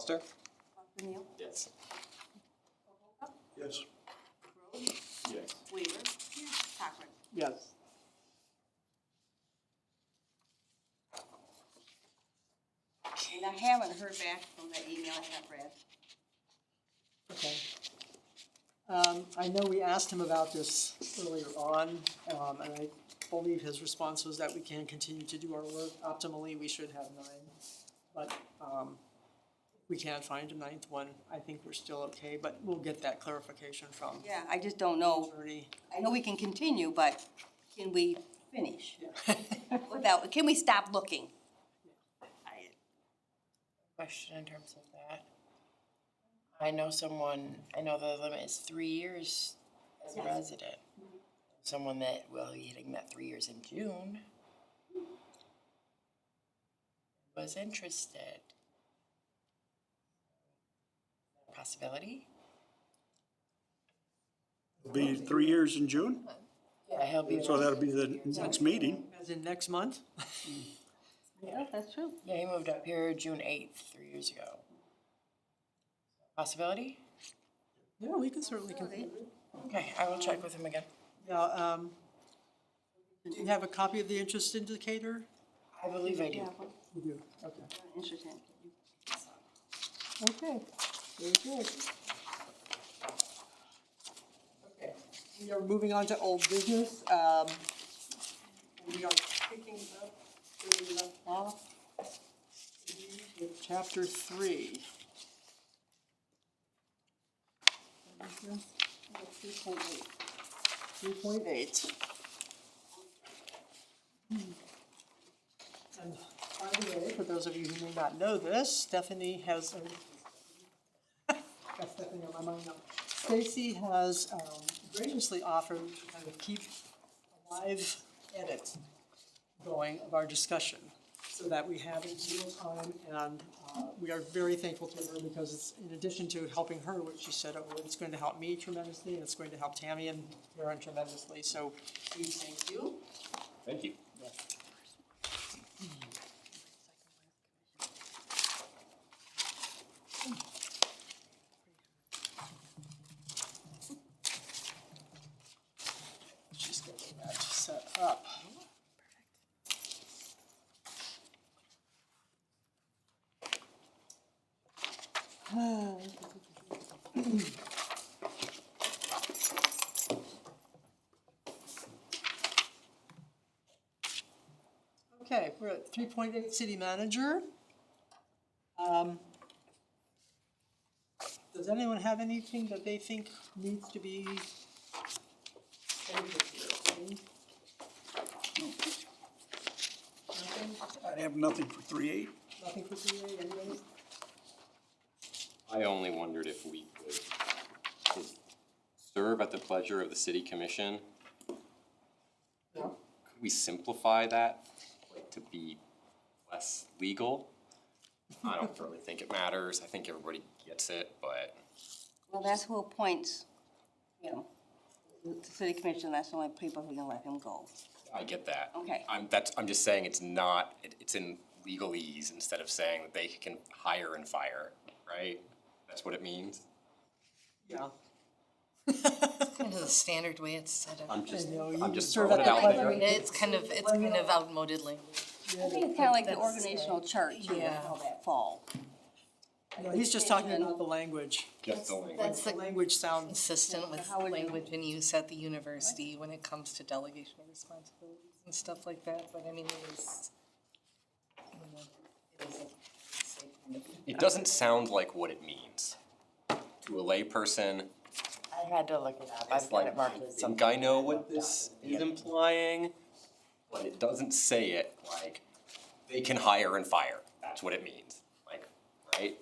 Foster? Neal? Yes. Yes. Rhodes? Yes. Wheeler? Yes. Cochran? Yes. And I haven't heard back from that email I have read. Okay. I know we asked him about this earlier on, and I believe his response was that we can continue to do our work. Optimally, we should have 9, but we can't find a 9th one. I think we're still okay, but we'll get that clarification from Yeah, I just don't know. attorney. I know we can continue, but can we finish? Without, can we stop looking? Question in terms of that. I know the limit is 3 years as a Yes. resident. Someone that will be hitting that 3 years in June was interested. Possibility? It'll be 3 years in June, Yeah, he'll be. so that'll be the next meeting. As in next month? Yeah, that's true. Yeah, he moved up here June 8th, 3 years ago. Possibility? Yeah, we can certainly continue. Okay, I will check with him again. Yeah, do you have a copy of the interest indicator? I believe I do. You do, okay. Interesting. Okay, very good. Okay, we are moving on to old business. We are picking up where we left off with chapter 3. 3.8. 3.8. And by the way, for those of you who may not know this, Stephanie has, got Stephanie on my mind now. Stacy has graciously offered to kind of keep a live edit going of our discussion so that we have it in real time, and we are very thankful to her because it's, in addition to helping her, which she said, it's going to help me tremendously, and it's going to help Tammy and Karen tremendously, so we thank you. Thank you. She's getting that set up. Okay, we're at 3.8 city manager. Does anyone have anything that they think needs to be changed here? Nothing? I have nothing for 3.8. Nothing for 3.8, anybody? I only wondered if we could serve at the pleasure of the city commission. No. Could we simplify that, like, to be less legal? I don't really think it matters. I think everybody gets it, but Well, that's who appoints, you know, the city commission, that's the only people who can let him go. I get that. Okay. I'm just saying it's not, it's in legalese instead of saying that they can hire and fire, right? That's what it means. Yeah. Kind of the standard way it's set up. I'm just, I know, I'm you just serve throwing at it the out pleasure there. of It's kind of outmoded language. I think it's kind of like the That's- organizational chart, too, yeah. how that fall. No, he's just talking about the language. Just the language. That's The the language sounds, consistent with How would you- language in use at the university when it comes to delegation of responsibilities and stuff like that, but I mean, it is, you know, it is a kind of. It doesn't sound like what it means. To a layperson, I had to look it up. it's I've got like, it marked as. some guy know what this is implying, but it doesn't say it like, they can hire and fire. That's what it means, like, right?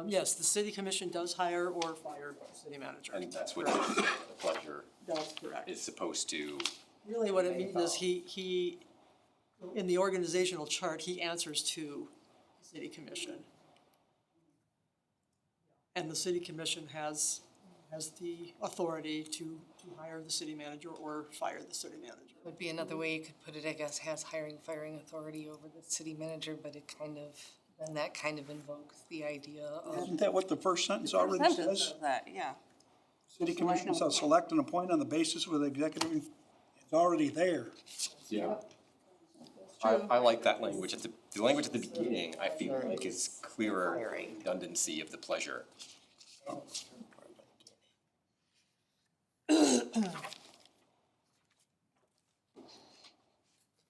yes, the city commission does hire or fire the city manager. And that's what the pleasure That's correct. is supposed to, Really what it means is he, in the organizational chart, he answers to the city commission. And the city commission has the authority to hire the city manager or fire the city manager. Would be another way you could put it, I guess, has hiring, firing authority over the city manager, but it kind of And that kind of invokes the idea of, Isn't that what the first sentence First already sentence says? of that, yeah. City commission shall select and appoint on the basis with executive, it's already there. Yeah. I like that language. The language at the beginning, I feel like is clearer redundancy of the pleasure.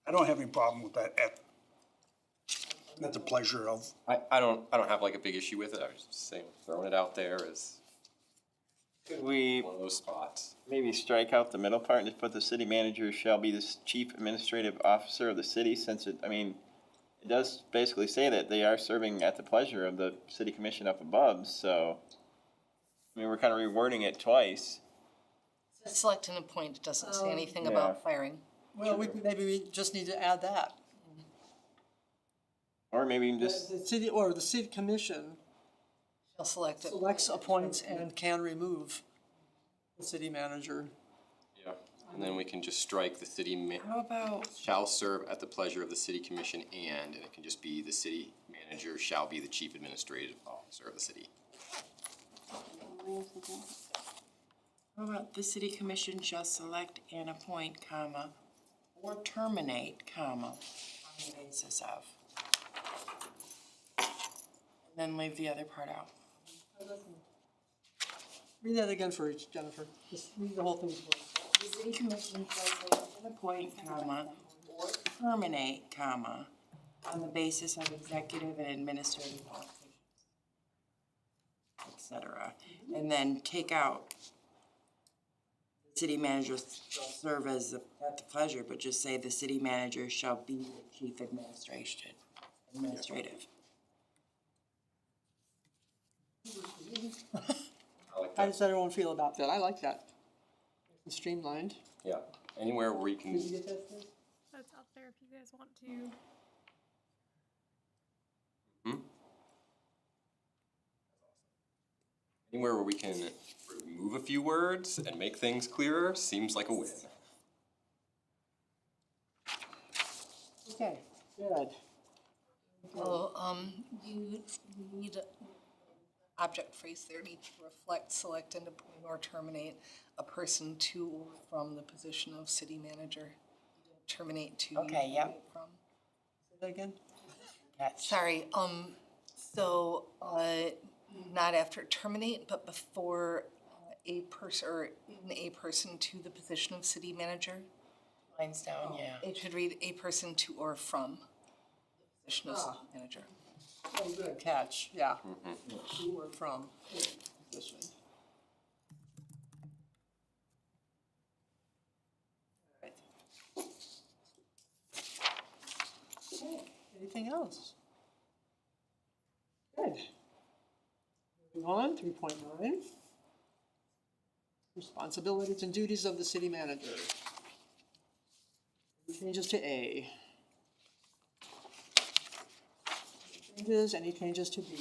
I don't have any problem with that at the pleasure of, I don't have like a big issue with it. I was just saying, throwing it out there as Could we one of those spots. maybe strike out the middle part and just put the city manager shall be the chief administrative officer of the city, since it, I mean, it does basically say that they are serving at the pleasure of the city commission up above, so, I mean, we're kind of rewording it twice. select and appoint, it doesn't say anything Yeah. about firing. Well, maybe we just need to add that. Or maybe even just, The city commission Shall select it. selects, appoints, and can remove the city manager. Yeah. And then we can just strike the city How about, shall serve at the pleasure of the city commission and it can just be the city manager shall be the chief administrative officer of the city. how about the city commission shall select and appoint, comma, or terminate, comma, on the basis of. And then leave the other part out. Read that again for each, Jennifer. Just read the whole thing. The city commission shall select and appoint, comma, or terminate, comma, on the basis of executive and administrative qualifications, et cetera. And then take out the city manager shall serve as at the pleasure, but just say the city manager shall be the chief administrative. I like How that. does everyone feel about that? I like that. It's streamlined. Yeah. Anywhere where you can, Did you get that, Steve? That's out there if you guys want to. anywhere where we can remove a few words and make things clearer seems like a win. Okay, good. Well, you need object phrase there needs to reflect, select, and appoint or terminate a person to or from the position of city manager. Terminate to. Okay, yep. From. Say that again? Catch. Sorry, so, not after terminate, but before a person, or in a person to the position of city manager. Lines down, yeah. It should read a person to or from the position of city manager. Oh, good catch, yeah. To or from position. Right. Okay, anything else? Good. Moving on, 3.9. Responsibilities and duties of the city manager. Changes to A. Any changes to B?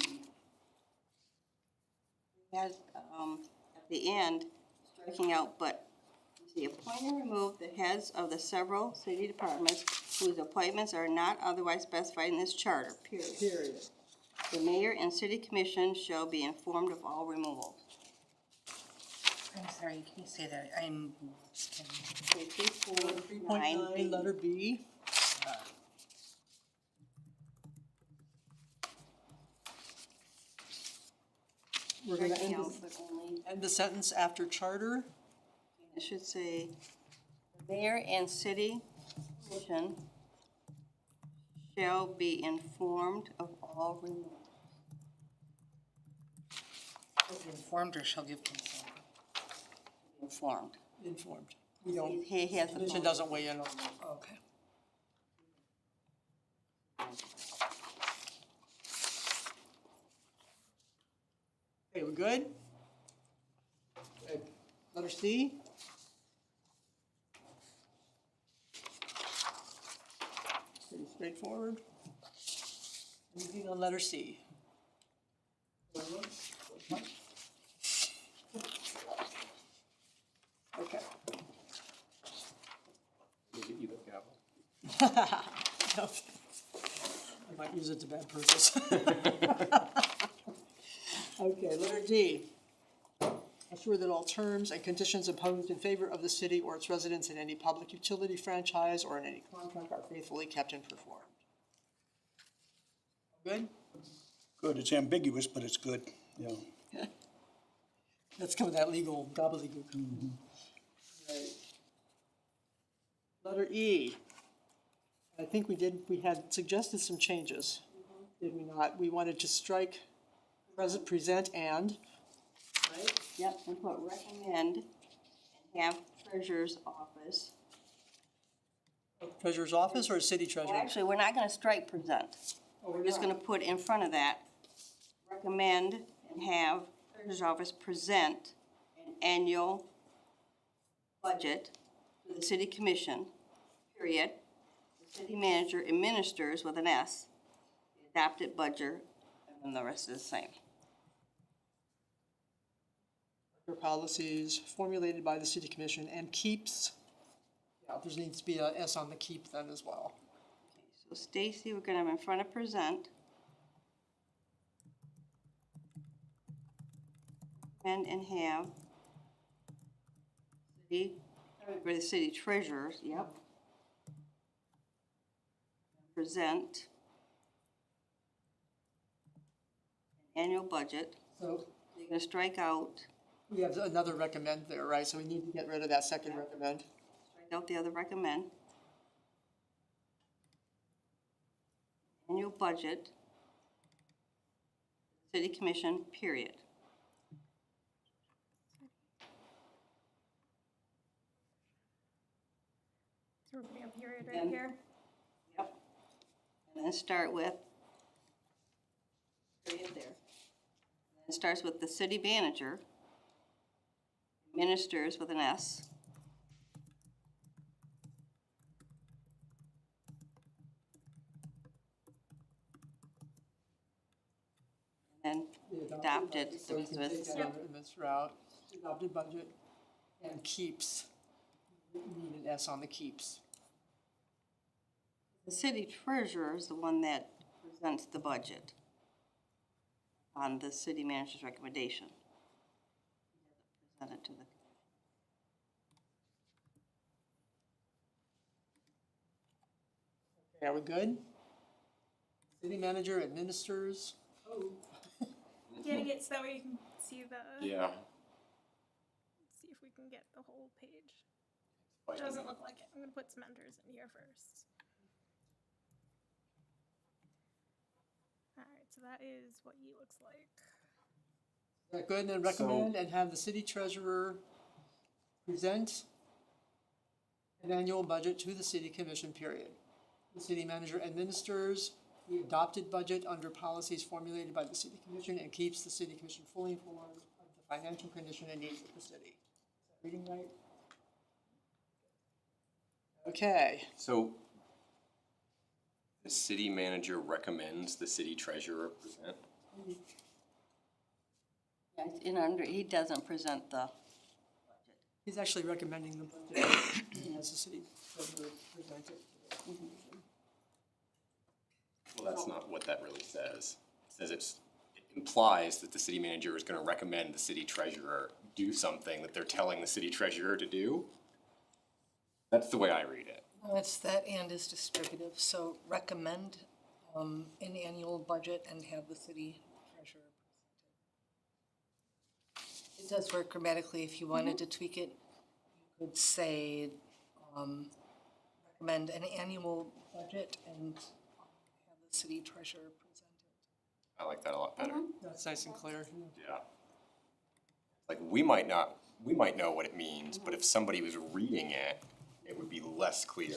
Has, at the end, striking out, but, see, appoint and remove the heads of the several city departments whose appointments are not otherwise specified in this charter, period. Period. The mayor and city commission shall be informed of all removals. I'm sorry, can you say that? I'm. Okay, 3.9 B. 3.9, letter B. We're gonna Striking end out, but only, the sentence after charter. it should say, the mayor and city commission shall be informed of all removals. Informed or shall give consent? Informed. Informed. We don't, He has the. commission doesn't weigh in on that. Okay. Okay, we good? Okay, letter C. Pretty straightforward. Anything on letter C? Okay. Give you the gavel. I might use use it to bad purpose. Okay, letter D. Assure that all terms and conditions imposed in favor of the city or its residents in any public utility franchise or in any contract are faithfully kept and performed. Good? Good, it's ambiguous, but it's good, you know. That's kind of that legal gobbledygook. Right. Letter E. I think we had suggested some changes, did we not? We wanted to strike present and, right? Yep, and put recommend and have treasurer's office. Treasurer's office or city Well, treasurer? actually, we're not gonna strike present. We're just gonna put in front of that, recommend and have treasurer's office present an annual budget to the city commission, period. The city manager administers with an S, the adopted budget, and then the rest is the same. Or policies formulated by the city commission and keeps, yeah, there needs to be a S on the keep then as well. So Stacy, we're gonna have in front of present. And have city, or the city treasurers, yep. Present an annual budget. So You're gonna strike out, we have another recommend there, right? So we need to get rid of that second recommend. strike out the other recommend. Annual budget, city commission, period. So we're putting a period right Then- here. Yep. And then start with, period there. And it starts with the city manager, ministers with an S. And The adopted, budget, the so we rest can of take it. that out in this route. Adopted budget and keeps, we need an S on the keeps. The city treasurer is the one that presents the budget on the city manager's recommendation. Present it to the. Okay, are we good? City manager administers. Getting it so that way you can see the, Yeah. see if we can get the whole page. It doesn't look like it. I'm gonna put some enters in here first. Alright, so that is what E looks like. Is that good? And then recommend and have the city treasurer present an annual budget to the city commission, period. The city manager administers the adopted budget under policies formulated by the city commission and keeps the city commission fully informed of the financial condition and needs of the city. Is that reading right? Okay, So the city manager recommends the city treasurer present? Yeah, it's in under, he doesn't present the budget. he's actually recommending the budget as the city treasurer present it. to the commission. Well, that's not what that really says. It says it implies that the city manager is gonna recommend the city treasurer do something that they're telling the city treasurer to do. That's the way I read it. No, it's that and is distributive, so recommend an annual budget and have the city treasurer present it. It does work grammatically. If you wanted to tweak it, you could say, recommend an annual budget and have the city treasurer present it. I like that a lot better. That's nice and clear. Yeah. Like, we might know what it means, but if somebody was reading it, it would be less clear.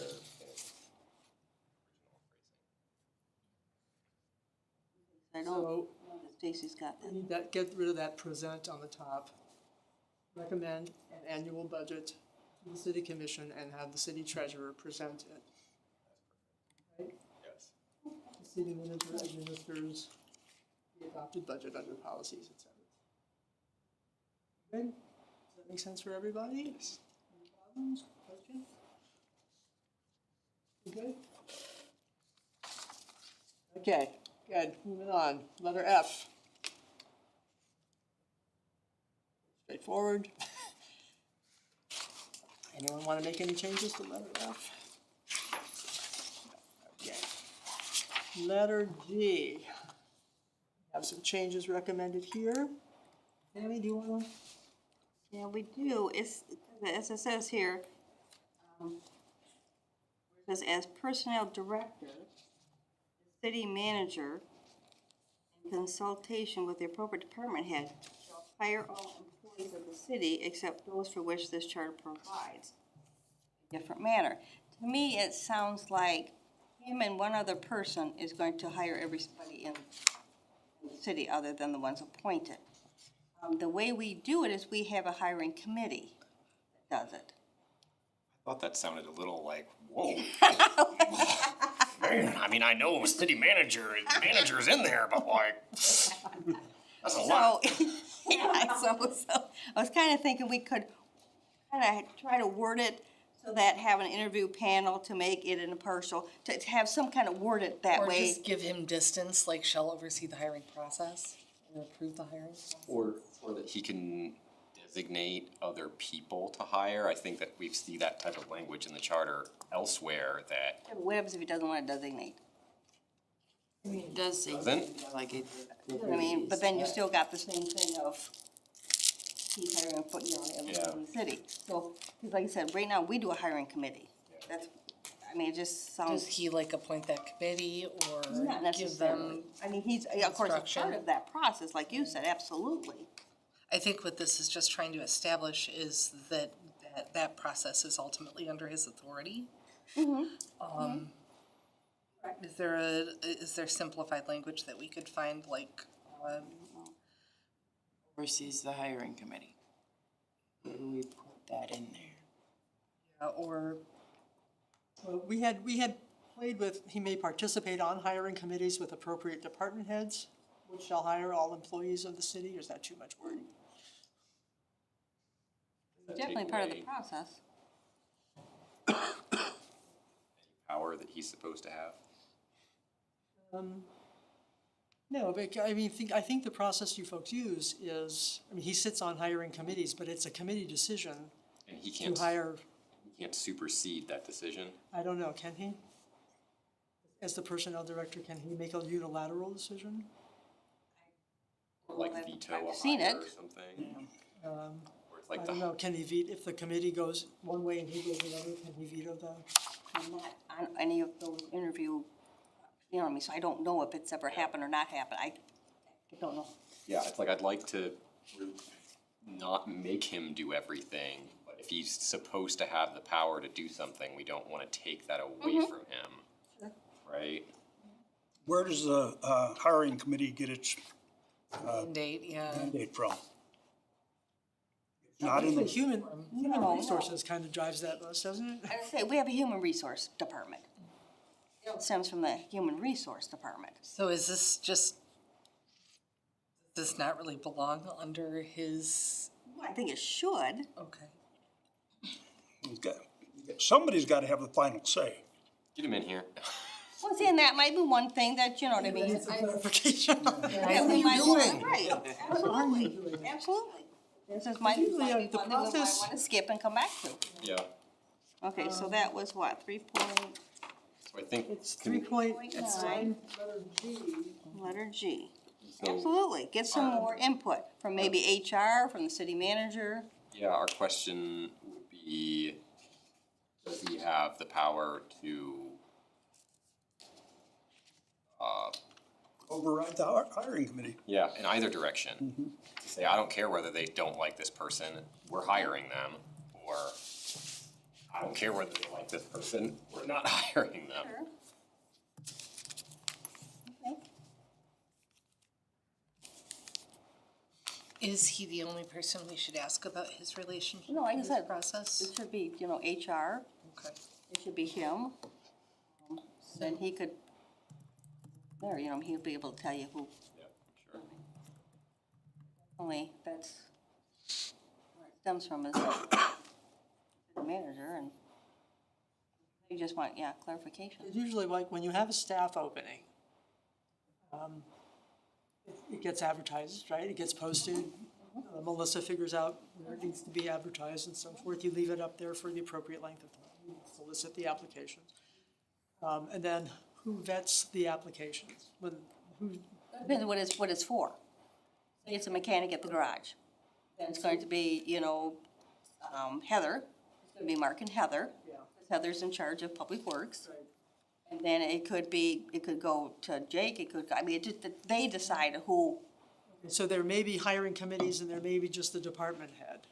I don't So know that Stacy's got we that. need that, get rid of that present on the top. Recommend an annual budget to the city commission and have the city treasurer present it. Right? Yes. The city manager administers the adopted budget under policies, et cetera. Good? Does that make sense for everybody? Yes. Any problems, questions? You good? Okay, good, moving on, letter F. Straightforward. Anyone want to make any changes to letter F? Okay. Letter G. Have some changes recommended here. Tammy, do you want to? Yeah, we do. It's, as it says here, it says as personnel director, the city manager, in consultation with the appropriate department head, shall hire all employees of the city except those for which this charter provides. A different manner. To me, it sounds like him and one other person is going to hire everybody in the city other than the ones appointed. The way we do it is we have a hiring committee that does it. I thought that sounded a little like, whoa. Man, I mean, I know city manager's in there, but like, that's a lot. So, yeah, so I was kind of thinking we could kind of try to word it so that have an interview panel to make it impartial, to have some kind of word it that Or way. just give him distance, like shall oversee the hiring process, or approve the hiring process. Or that he can designate other people to hire. I think that we see that type of language in the charter elsewhere that, What happens if he doesn't want to designate? It does say Doesn't? like it. You know what I mean, but then you still got the same thing of he's hiring, everyone in the city. So, 'cause like I said, right now, we do a hiring committee. That's, I mean, it just Does sounds, he like appoint that committee or not give necessarily. them? I mean, he's, of course, it's part instruction? of that process, like you said, absolutely. I think what this is just trying to establish is that process is ultimately under his authority. Is there simplified language that we could find, like, Oversees the hiring committee. Where do we put that in there? or Well, we had played with, he may participate on hiring committees with appropriate department heads, which shall hire all employees of the city, or is that too much wording? that Definitely take part of the away process. power that he's supposed to have. No, but I think the process you folks use is, he sits on hiring committees, but it's a committee decision And he to hire, can't supersede that decision. I don't know, can he? As the personnel director, can he make a unilateral decision? Or like I've- veto I've a seen hire it. or something. Or it's I like don't know, can he veto, if the committee goes one way and he goes the other, can he veto the? I'm not on any of those interview, you know what I mean, so I don't know if it's ever happened or not happened. I don't know. Yeah, it's like I'd like to not make him do everything, but if he's supposed to have the power to do something, we don't wanna take that away from him. Right? Where does the hiring committee get its mandate, yeah. mandate from? Not in the, Human resources kind of drives that list, doesn't it? I say, we have a human resource department. It stems from the human resource department. So is this just, does this not really belong under his, I think it should. okay. somebody's got to have the final say. Get him in here. Well, see, and that might be one thing that, you know what I mean? It's a clarification. That we might want, right, absolutely, absolutely. This is might be Usually, one the that we might process- wanna skip and come back to. Yeah, Okay, so that was what, 3.9, so I think. It's 3.9, letter G. letter G. so- Absolutely, get some more input from maybe HR, from the city manager. Yeah, our question would be, does he have the power to, Override the hiring committee. yeah, in either direction? To say, I don't care whether they don't like this person, we're hiring them, or I don't care whether they like this person, we're not hiring them. Sure. Okay. Is he the only person we should ask about his relationship No, like I with said, this process? It should be, you know, HR, Okay. it should be him. Then he could, there, you know, he'll be able to tell you who, Yeah, sure. only that's where it stems from is the manager, and you just want, yeah, clarification. It's usually like when you have a staff opening, It gets advertised, right? It gets posted. Melissa figures out where it needs to be advertised and so forth. You leave it up there for the appropriate length of time. You solicit the applications. And then who vets the applications? Who, Depends on what it's for. Say it's a mechanic at the garage. Then it's going to be, Heather, it's gonna be Mark and Heather. Yeah. Heather's in charge of Public Works. Right. And then it could go to Jake, it just, they decide who. So there may be hiring committees and there may be just the department head.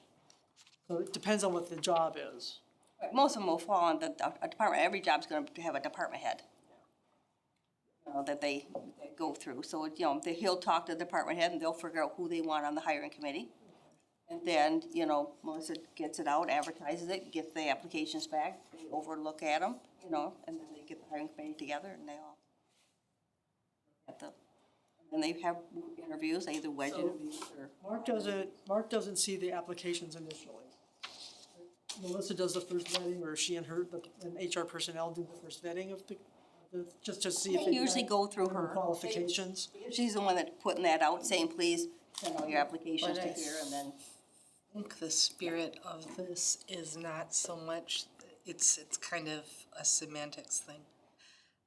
So it depends on what the job is. Most of them will fall on a department, every job's gonna have a department head. That they go through, so, he'll talk to the department head and they'll figure out who they want on the hiring committee. And then, Melissa gets it out, advertises it, gets the applications back, they overlook at them, and then they get the hiring committee together and they all. And they have interviews, either wedge interviews or. Mark doesn't see the applications initially. Melissa does the first vetting, or she and HR personnel do the first vetting of just to see if They usually go through her. qualifications. She's the one that's putting that out, saying, please send all your applications to But here, and then. I think the spirit of this is not so much, it's kind of a semantics thing.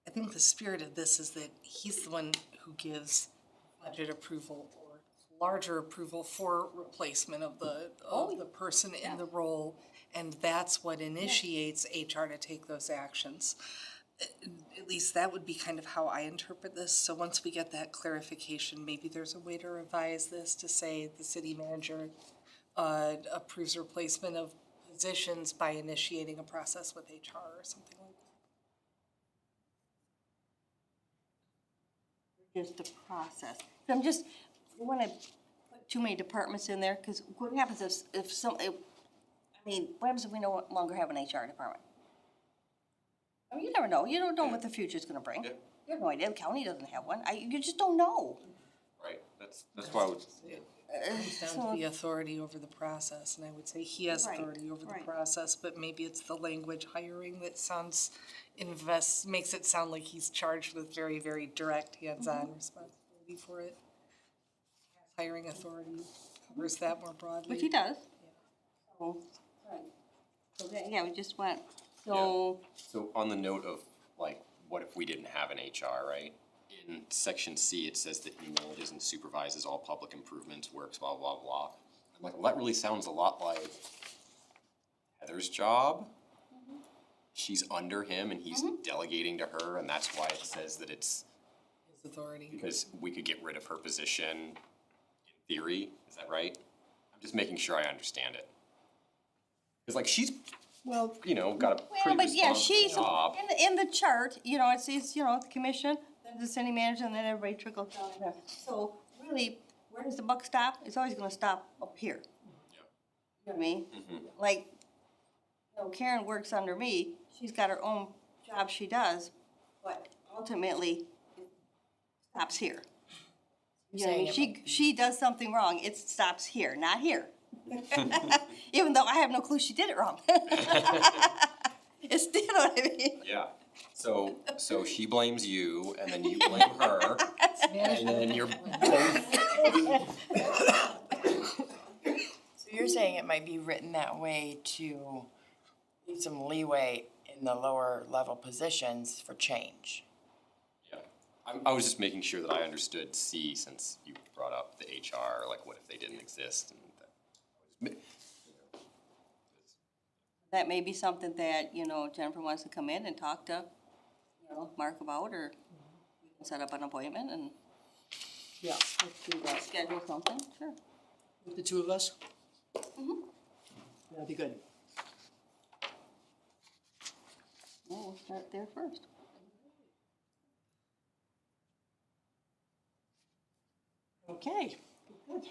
I think the spirit of this is that he's the one who gives budget approval or larger approval for replacement of the person in the role. And that's what initiates HR to take those actions. At least that would be kind of how I interpret this. So once we get that clarification, maybe there's a way to revise this to say the city manager approves replacement of positions by initiating a process with HR or something like that. Just the process. I wanna put too many departments in there, because what happens what happens if we no longer have an HR department? I mean, you never know, you don't know what the future's gonna bring. Yeah. You have no idea, the county doesn't have one, you just don't know. Right, that's why I would, Comes down to the authority over the process, and I would say he has Right, authority over the right. process, but maybe it's the language hiring that makes it sound like he's charged with very, very direct hands-on responsibility for it. Hiring authority covers that more broadly. Which he does. So, we just went, so, so on the note of, like, what if we didn't have an HR, right? In section C, it says that he manages and supervises all public improvements, works, blah, blah, blah. I'm like, well, that really sounds a lot like Heather's job. She's under him and he's delegating to her, and that's why it says that it's, His authority. because we could get rid of her position in theory, is that right? I'm just making sure I understand it. Cause like she's, got a well, pretty but yeah, responsible she's, job. in the chart, it says, the commission, then the city manager, and then everybody trickles down there. So really, where does the buck stop? It's always gonna stop up here. Yeah. You know what I mean? Like, Karen works under me, she's got her own job she does, but ultimately, it stops here. You know what I mean? She does something wrong, it stops here, not here. Even though I have no clue she did it wrong. It's, you know what I mean? Yeah, so she blames you, and then you blame her, and then you're both. So you're saying it might be written that way to leave some leeway in the lower level positions for change? Yeah, I was just making sure that I understood C, since you brought up the HR, like what if they didn't exist, and that. That may be something that, Jennifer wants to come in and talk to, Mark about, or we can set up an appointment and Yeah, let's do that. schedule something, sure. With the two of us? That'd be good. Well, we'll start there first. Okay, good.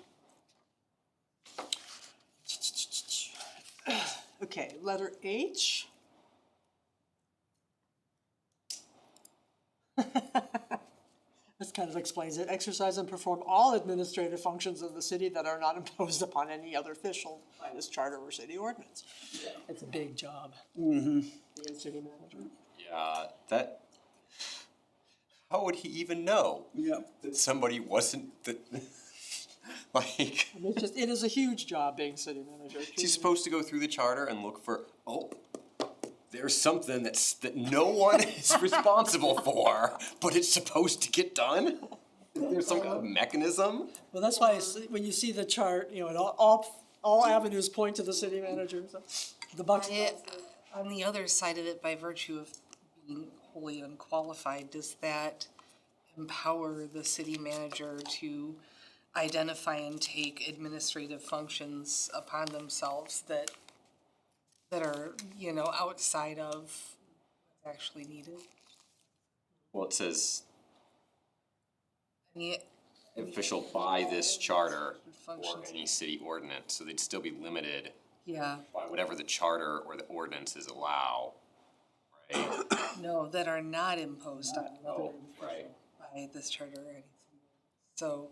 Okay, letter H. This kind of explains it. Exercise and perform all administrative functions of the city that are not imposed upon any other official by this charter or city ordinance. It's a big job. Being city manager. Yeah, that, how would he even know Yeah. that somebody wasn't, that, like, It's just, it is a huge job being city manager. he's supposed to go through the charter and look for, oh, there's something that no one is responsible for, but it's supposed to get done? Is there some kind of mechanism? Well, that's why when you see the chart, you know, it all avenues point to the city manager, so the buck's. On the other side of it, by virtue of being wholly unqualified, does that empower the city manager to identify and take administrative functions upon themselves that are, you know, outside of what's actually needed? Well, it says Any official by this charter or functions? any city ordinance, so they'd still be limited Yeah, by whatever the charter or the ordinances allow, right? no, that are not imposed on another Oh, right. by this charter or anything. So,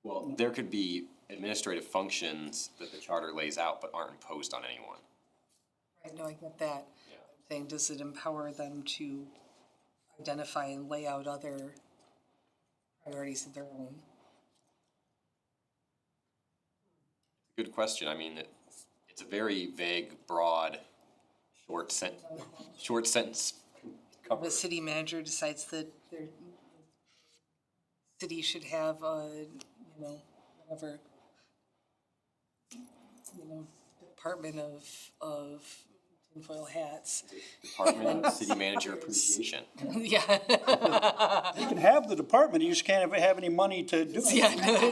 Well, there could be administrative functions that the charter lays out but aren't imposed on anyone. right, no, I get that. Yeah. I'm saying, does it empower them to identify and lay out other priorities of their own? Good question. I mean, it's a very vague, broad, short sentence cover. The city manager decides that their city should have a, you know, whatever, you know, department of tinfoil hats. Department of City Manager Appreciation. Yeah. You can have the department, you just can't have any money to do it. Yeah, no,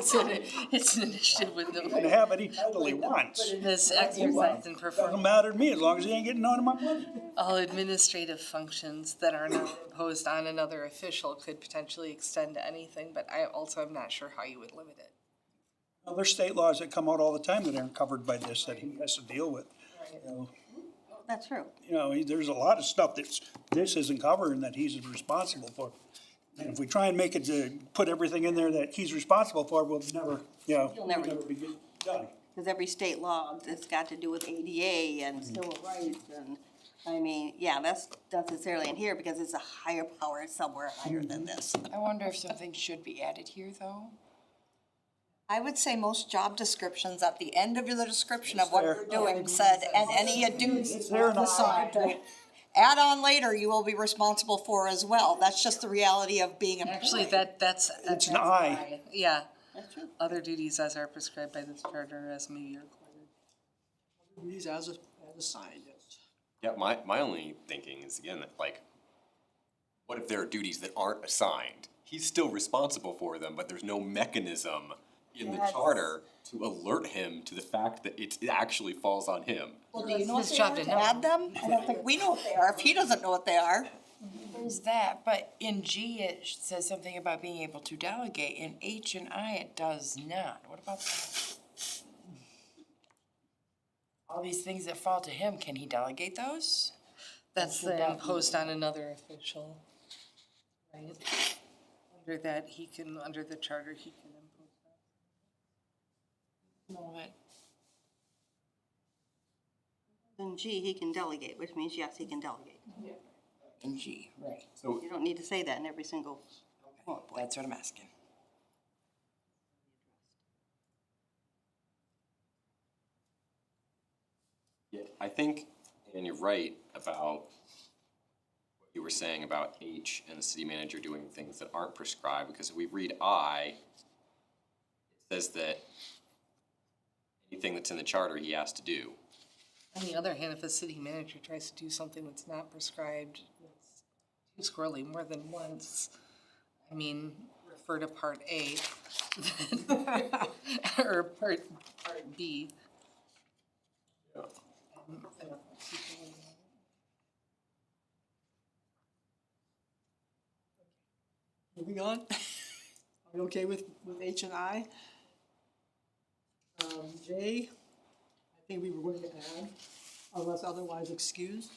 it's an initiative with He can no, have any title he wants. in this exercise and Doesn't perform matter to me as long as he ain't getting none of my money. all administrative functions that are not imposed on another official could potentially extend to anything, but I also am not sure how you would limit it. Well, there's state laws that come out all the time that aren't covered by this that he has to deal with. That's true. There's a lot of stuff this isn't covering that he's responsible for. And if we try and make it to put everything in there that he's responsible for, we'll never, You'll never we'll be done. Because every state law that's got to do with ADA and civil rights and, I mean, yeah, that's not necessarily in here because it's a higher power somewhere higher than this. I wonder if something should be added here, though? I would say most job descriptions, at the end of the description of what there. you're doing said, and any duties there in the assigned. Add on later, you will be responsible for as well. That's just the reality of being employed. Actually, that's. It's an I. Yeah. That's true. Other duties as are prescribed by this charter as may be required. These as assigned, yes. Yeah, my only thinking is, again, that like, what if there are duties that aren't assigned? He's still responsible for them, but there's no mechanism in the charter to alert him to the fact that it actually falls on him. Well, do you know His what they job are to to know. add them? I don't think we know what they are, if he doesn't know what they are. There's that, but in G, it says something about being able to delegate. In H and I, it does not. What about that? All these things that fall to him, can he delegate those? That's Should then that be- imposed on another official, right? Under that, he can, under the charter, he can impose that. No, but In G, he can delegate, which means, yes, he can delegate. in G, right. So You don't need to say that in every single bullet point. That's what I'm asking. yeah, I think, and you're right about what you were saying about H and the city manager doing things that aren't prescribed, because if we read I, it says that anything that's in the charter he has to do. On the other hand, if a city manager tries to do something that's not prescribed, it's too squirrely more than once, I mean, refer to part A, or part B. Yeah. I don't- Moving on. Are we okay with H and I? J, I think we were going to add, unless otherwise excused.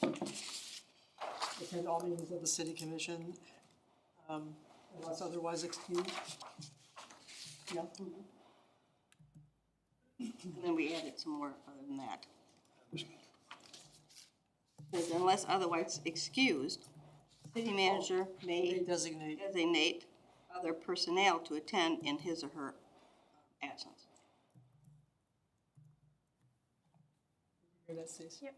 Attend all meetings of the city commission, unless otherwise excused. Yeah. And then we added some more other than that. Says unless otherwise excused, city manager They may designate. designate other personnel to attend in his or her absence. Hear that, Stacy? Yep.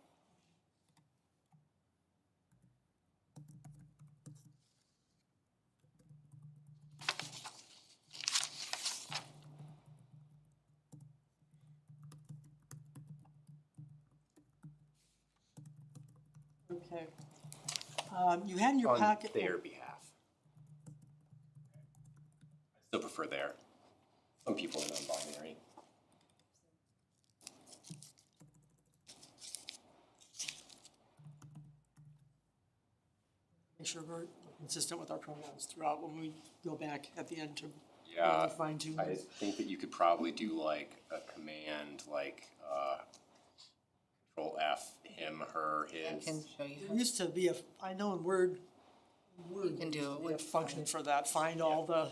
Okay. You had in your On packet. their behalf. I still prefer their. Some people are non-binary. Make sure we're consistent with our pronouns throughout when we go back at the end to Yeah, fine tune. I think that you could probably do like a command, like, Control F, him, her, I his. can show you. There used to be I know in Word. You can do it We have with. function for that, find all the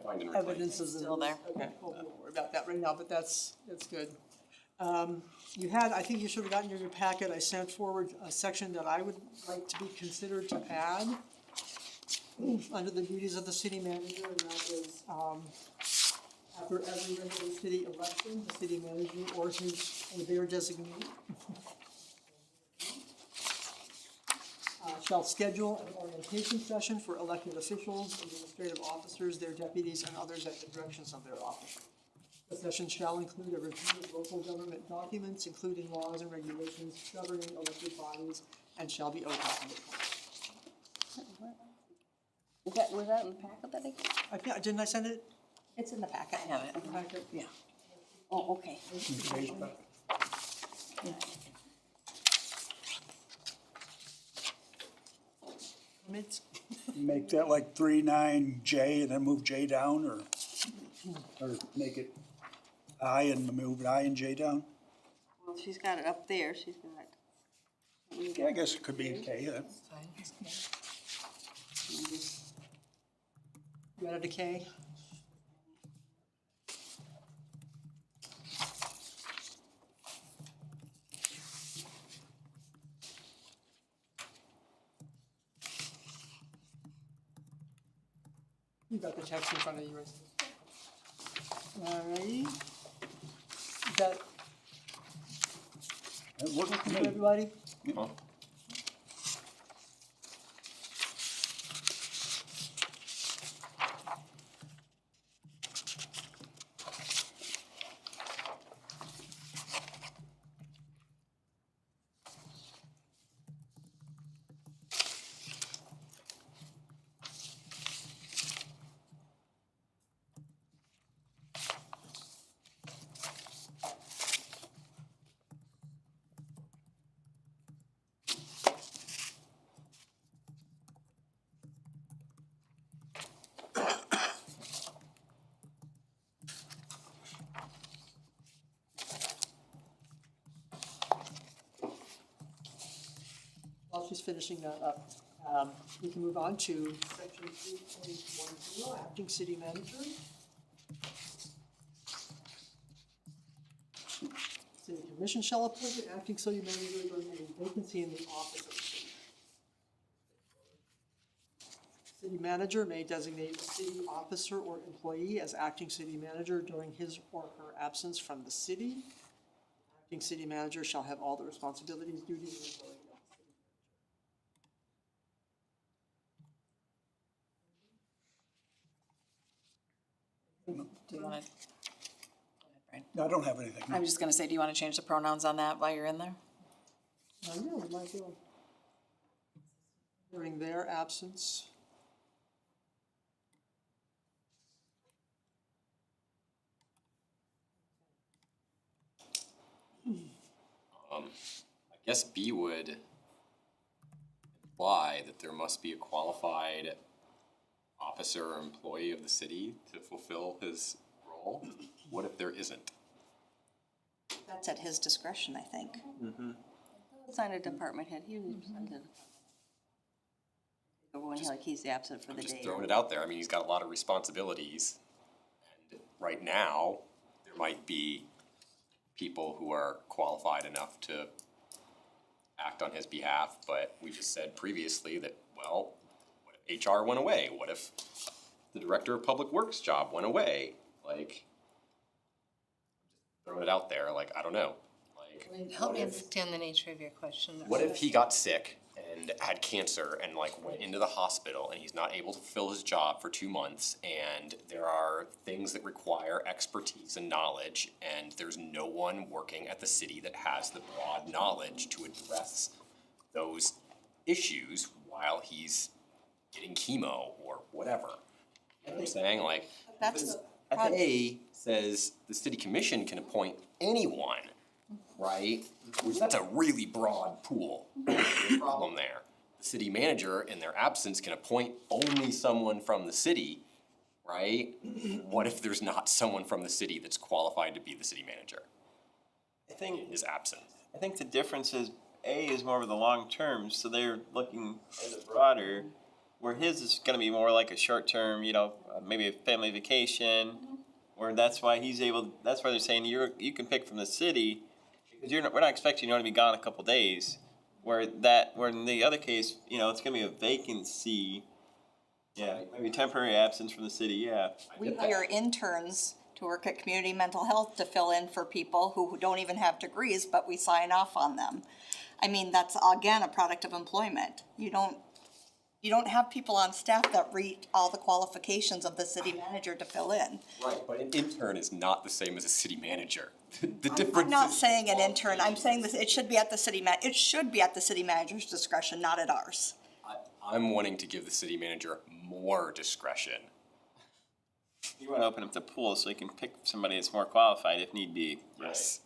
Find and replace. evidences. Still there. Okay, well, we won't worry about that right now, but that's good. You had, I think you should have gotten in your packet, I sent forward a section that I would like to be considered to add under the duties of the city manager, and that is, after every regular city election, the city manager or their designee shall schedule an orientation session for elected officials, administrative officers, their deputies, and others at the directions of their office. The session shall include a review of local government documents, including laws and regulations governing elected bodies, and shall be open to the public. Was that in the packet that I gave? Didn't I send it? It's in the packet. I have it. Packet? Yeah. Oh, okay. Comments? Make that like 3-9J and then move J down, or make it I and move I and J down? Well, she's got it up there, she's got. Yeah, I guess it could be K then. You added a K? You got the text in front of you, right? Alrighty. Is that That worked for good, me. everybody? Huh? While she's finishing that up, we can move on to section 3.10, acting city manager. City commission shall appoint an acting city manager during a vacancy in the office of the city. City manager may designate a city officer or employee as acting city manager during his or her absence from the city. Acting city manager shall have all the responsibilities, duties, and authority of the city. Do you want to? I don't have anything. I was just gonna say, do you want to change the pronouns on that while you're in there? I know, we might do. During their absence. I guess B would imply that there must be a qualified officer or employee of the city to fulfill his role. What if there isn't? That's at his discretion, I think. Sign a department head, he was presented. When he's absent for I'm the just day. throwing it out there. I mean, he's got a lot of responsibilities. And right now, there might be people who are qualified enough to act on his behalf, but we just said previously that, well, HR went away? What if the director of public works job went away? Like, throwing it out there, like, I don't know. Like, Help what me if- understand the nature of your question. What if he got sick and had cancer and like went into the hospital and he's not able to fulfill his job for 2 months, and there are things that require expertise and knowledge, and there's no one working at the city that has the broad knowledge to address those issues while he's getting chemo or whatever? You know what I'm saying? Like, That's the A says the city commission can appoint anyone, right? Which that's a really broad pool. The problem there. The city manager, in their absence, can appoint only someone from the city, right? What if there's not someone from the city that's qualified to be the city manager I think, in his absence? I think the difference is A is more of the long term, so they're looking at the broader, where his is gonna be more like a short term, maybe a family vacation, where that's why that's why they're saying you can pick from the city, because we're not expecting you to be gone a couple days, where in the other case, it's gonna be a vacancy, maybe temporary absence from the city, We hire interns to work at community mental health to fill in for people who don't even have degrees, but we sign off on them. I mean, that's again a product of employment. You don't have people on staff that read all the qualifications of the city manager to fill in. Right, but an intern is not the same as a city manager. The difference I'm not is- saying an intern, I'm saying this, it should be at the city manager's discretion, not at ours. I'm wanting to give the city manager more discretion. You wanna open up the pool so you can pick somebody that's more qualified if need be. Yes.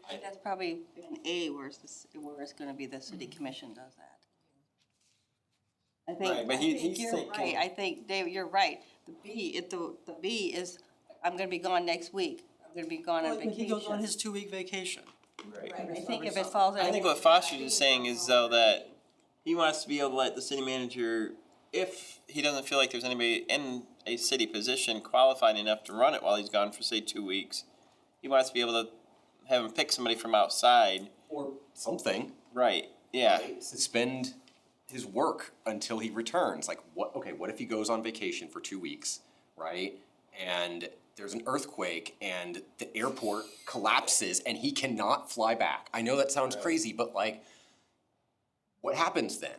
I think that's probably an A where it's gonna be the city commission does that. I think, Right, but I he- think he's you're thinking- right, I think, Dave, you're right. The B is, I'm gonna be gone next week, I'm gonna be gone on Like, he goes on vacation. his 2-week vacation. I think if it falls in. I think what Foster's is saying is though that he wants to be able to let the city manager, if he doesn't feel like there's anybody in a city position qualified enough to run it while he's gone for say 2 weeks, he wants to be able to have him pick somebody from outside. Or something. Right, yeah. Suspend his work until he returns. Like, what if he goes on vacation for 2 weeks, right? And there's an earthquake and the airport collapses and he cannot fly back. I know that sounds crazy, but like, what happens then?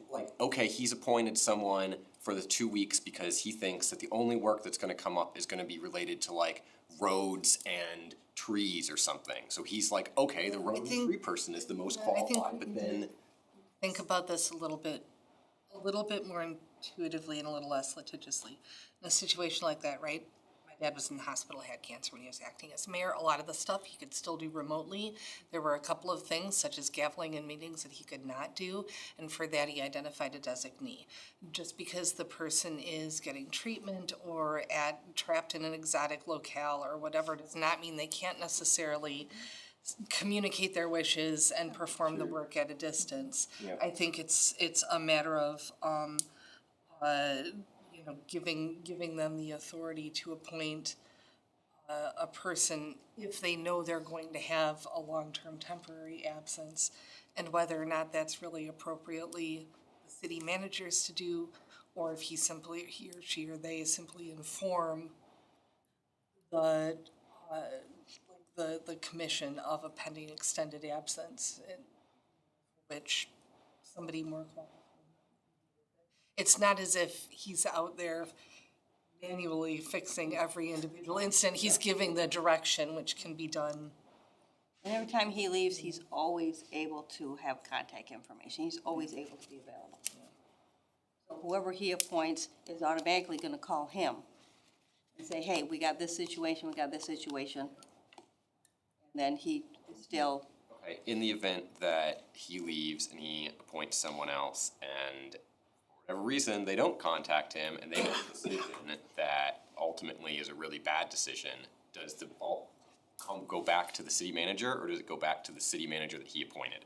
Like, okay, he's appointed someone for the 2 weeks because he thinks that the only work that's gonna come up is gonna be related to like roads and trees or something. So he's like, okay, the road and think- tree person is the most I think qualified, but then Think about this a little bit more intuitively and a little less litigiously. In a situation like that, right? My dad was in the hospital, had cancer when he was acting as mayor. A lot of the stuff he could still do remotely. There were a couple of things, such as gaveling in meetings, that he could not do, and for that he identified a designee. Just because the person is getting treatment or trapped in an exotic locale or whatever does not mean they can't necessarily communicate their wishes and perform the work at a distance. Yeah. I think it's a matter of giving them the authority to appoint a person if they know they're going to have a long-term temporary absence, and whether or not that's really appropriately the city managers to do, or if he or she or they simply inform the commission of a pending extended absence, in which somebody more qualified. It's not as if he's out there manually fixing every individual instant. He's giving the direction, which can be done. And every time he leaves, he's always able to have contact information, he's always able to be available. So whoever he appoints is automatically gonna call him and say, hey, we got this situation. And then he is still, okay, in the event that he leaves and he appoints someone else and for whatever reason, they don't contact him and they make a decision that ultimately is a really bad decision, does the ball go back to the city manager or does it go back to the city manager that he appointed?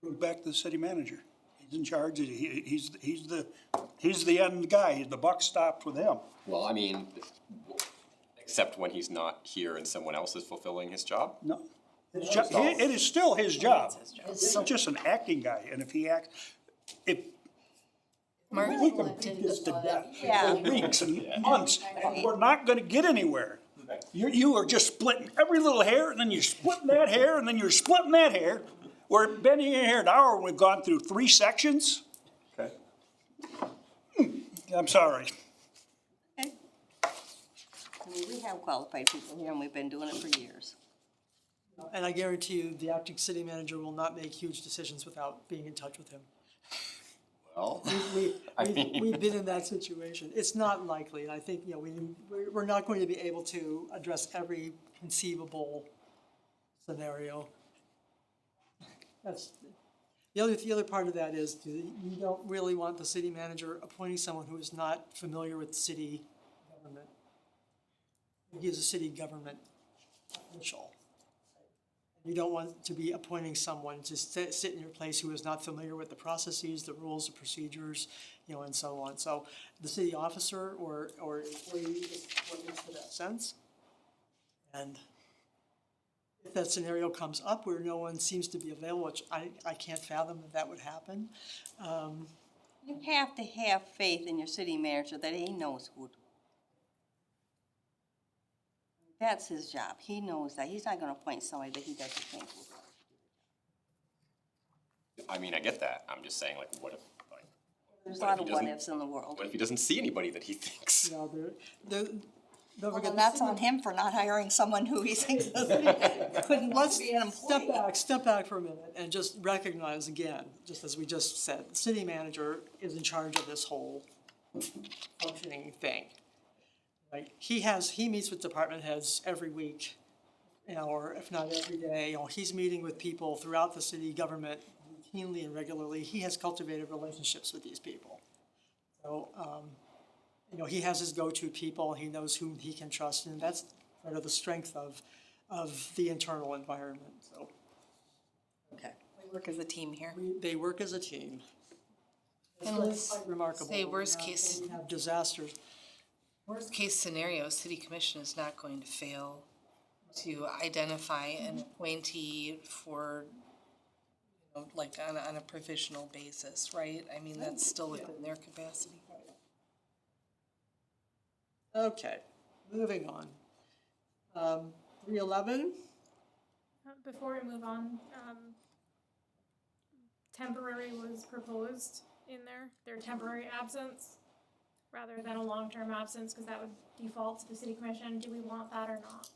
Goes back to the city manager. He's in charge, he's the end guy, the buck stops with him. Well, I mean, except when he's not here and someone else is fulfilling his job? No. It is still his job. He's just an acting guy, and if he acts, if Mark We can beat this to death Yeah. for weeks and months, and we're not gonna get anywhere. You are just splitting every little hair, and then you're splitting that hair, and then you're splitting that hair. We're bending in here an hour, and we've gone through 3 sections. Okay. I'm sorry. I mean, we have qualified people here and we've been doing it for years. And I guarantee you, the acting city manager will not make huge decisions without being in touch with him. Well, We've been in that situation. It's not likely, and I think, you know, we're not going to be able to address every conceivable scenario. That's, the other part of that is, you don't really want the city manager appointing someone who is not familiar with city government. He is a city government official. You don't want to be appointing someone to sit in your place who is not familiar with the processes, the rules, the procedures, you know, and so on. So the city officer or employee is important for that sense. And if that scenario comes up where no one seems to be available, which I can't fathom that would happen, You have to have faith in your city manager that he knows who. That's his job. He knows that. He's not gonna appoint somebody that he doesn't think will. I mean, I get that. I'm just saying, like, what if, like, There's a What lot if of he what doesn't- ifs in the world. what if he doesn't see anybody that he thinks? you know, don't Well, forget then the that's city- on him for not hiring someone who he thinks couldn't Let's be an employee. step back for a minute and just recognize again, just as we just said, the city manager is in charge of this whole functioning thing. Right? He meets with department heads every week, you know, or if not every day, you know, he's meeting with people throughout the city government routinely and regularly. He has cultivated relationships with these people. So, you know, he has his go-to people, he knows whom he can trust, and that's part of the strength of the internal environment, so. Okay. We work as a team here. They work as a team. It's And really let's quite remarkable. say when worst we have- case- when we have disasters. Worst case scenario, city commission is not going to fail to identify an appointee for, you know, like on a provisional basis, right? I mean, that's still within their capacity. Okay, moving on. 311, Before we move on, temporary was proposed in there, their temporary absence, rather than a long-term absence, because that would default to the city commission. Do we want that or not?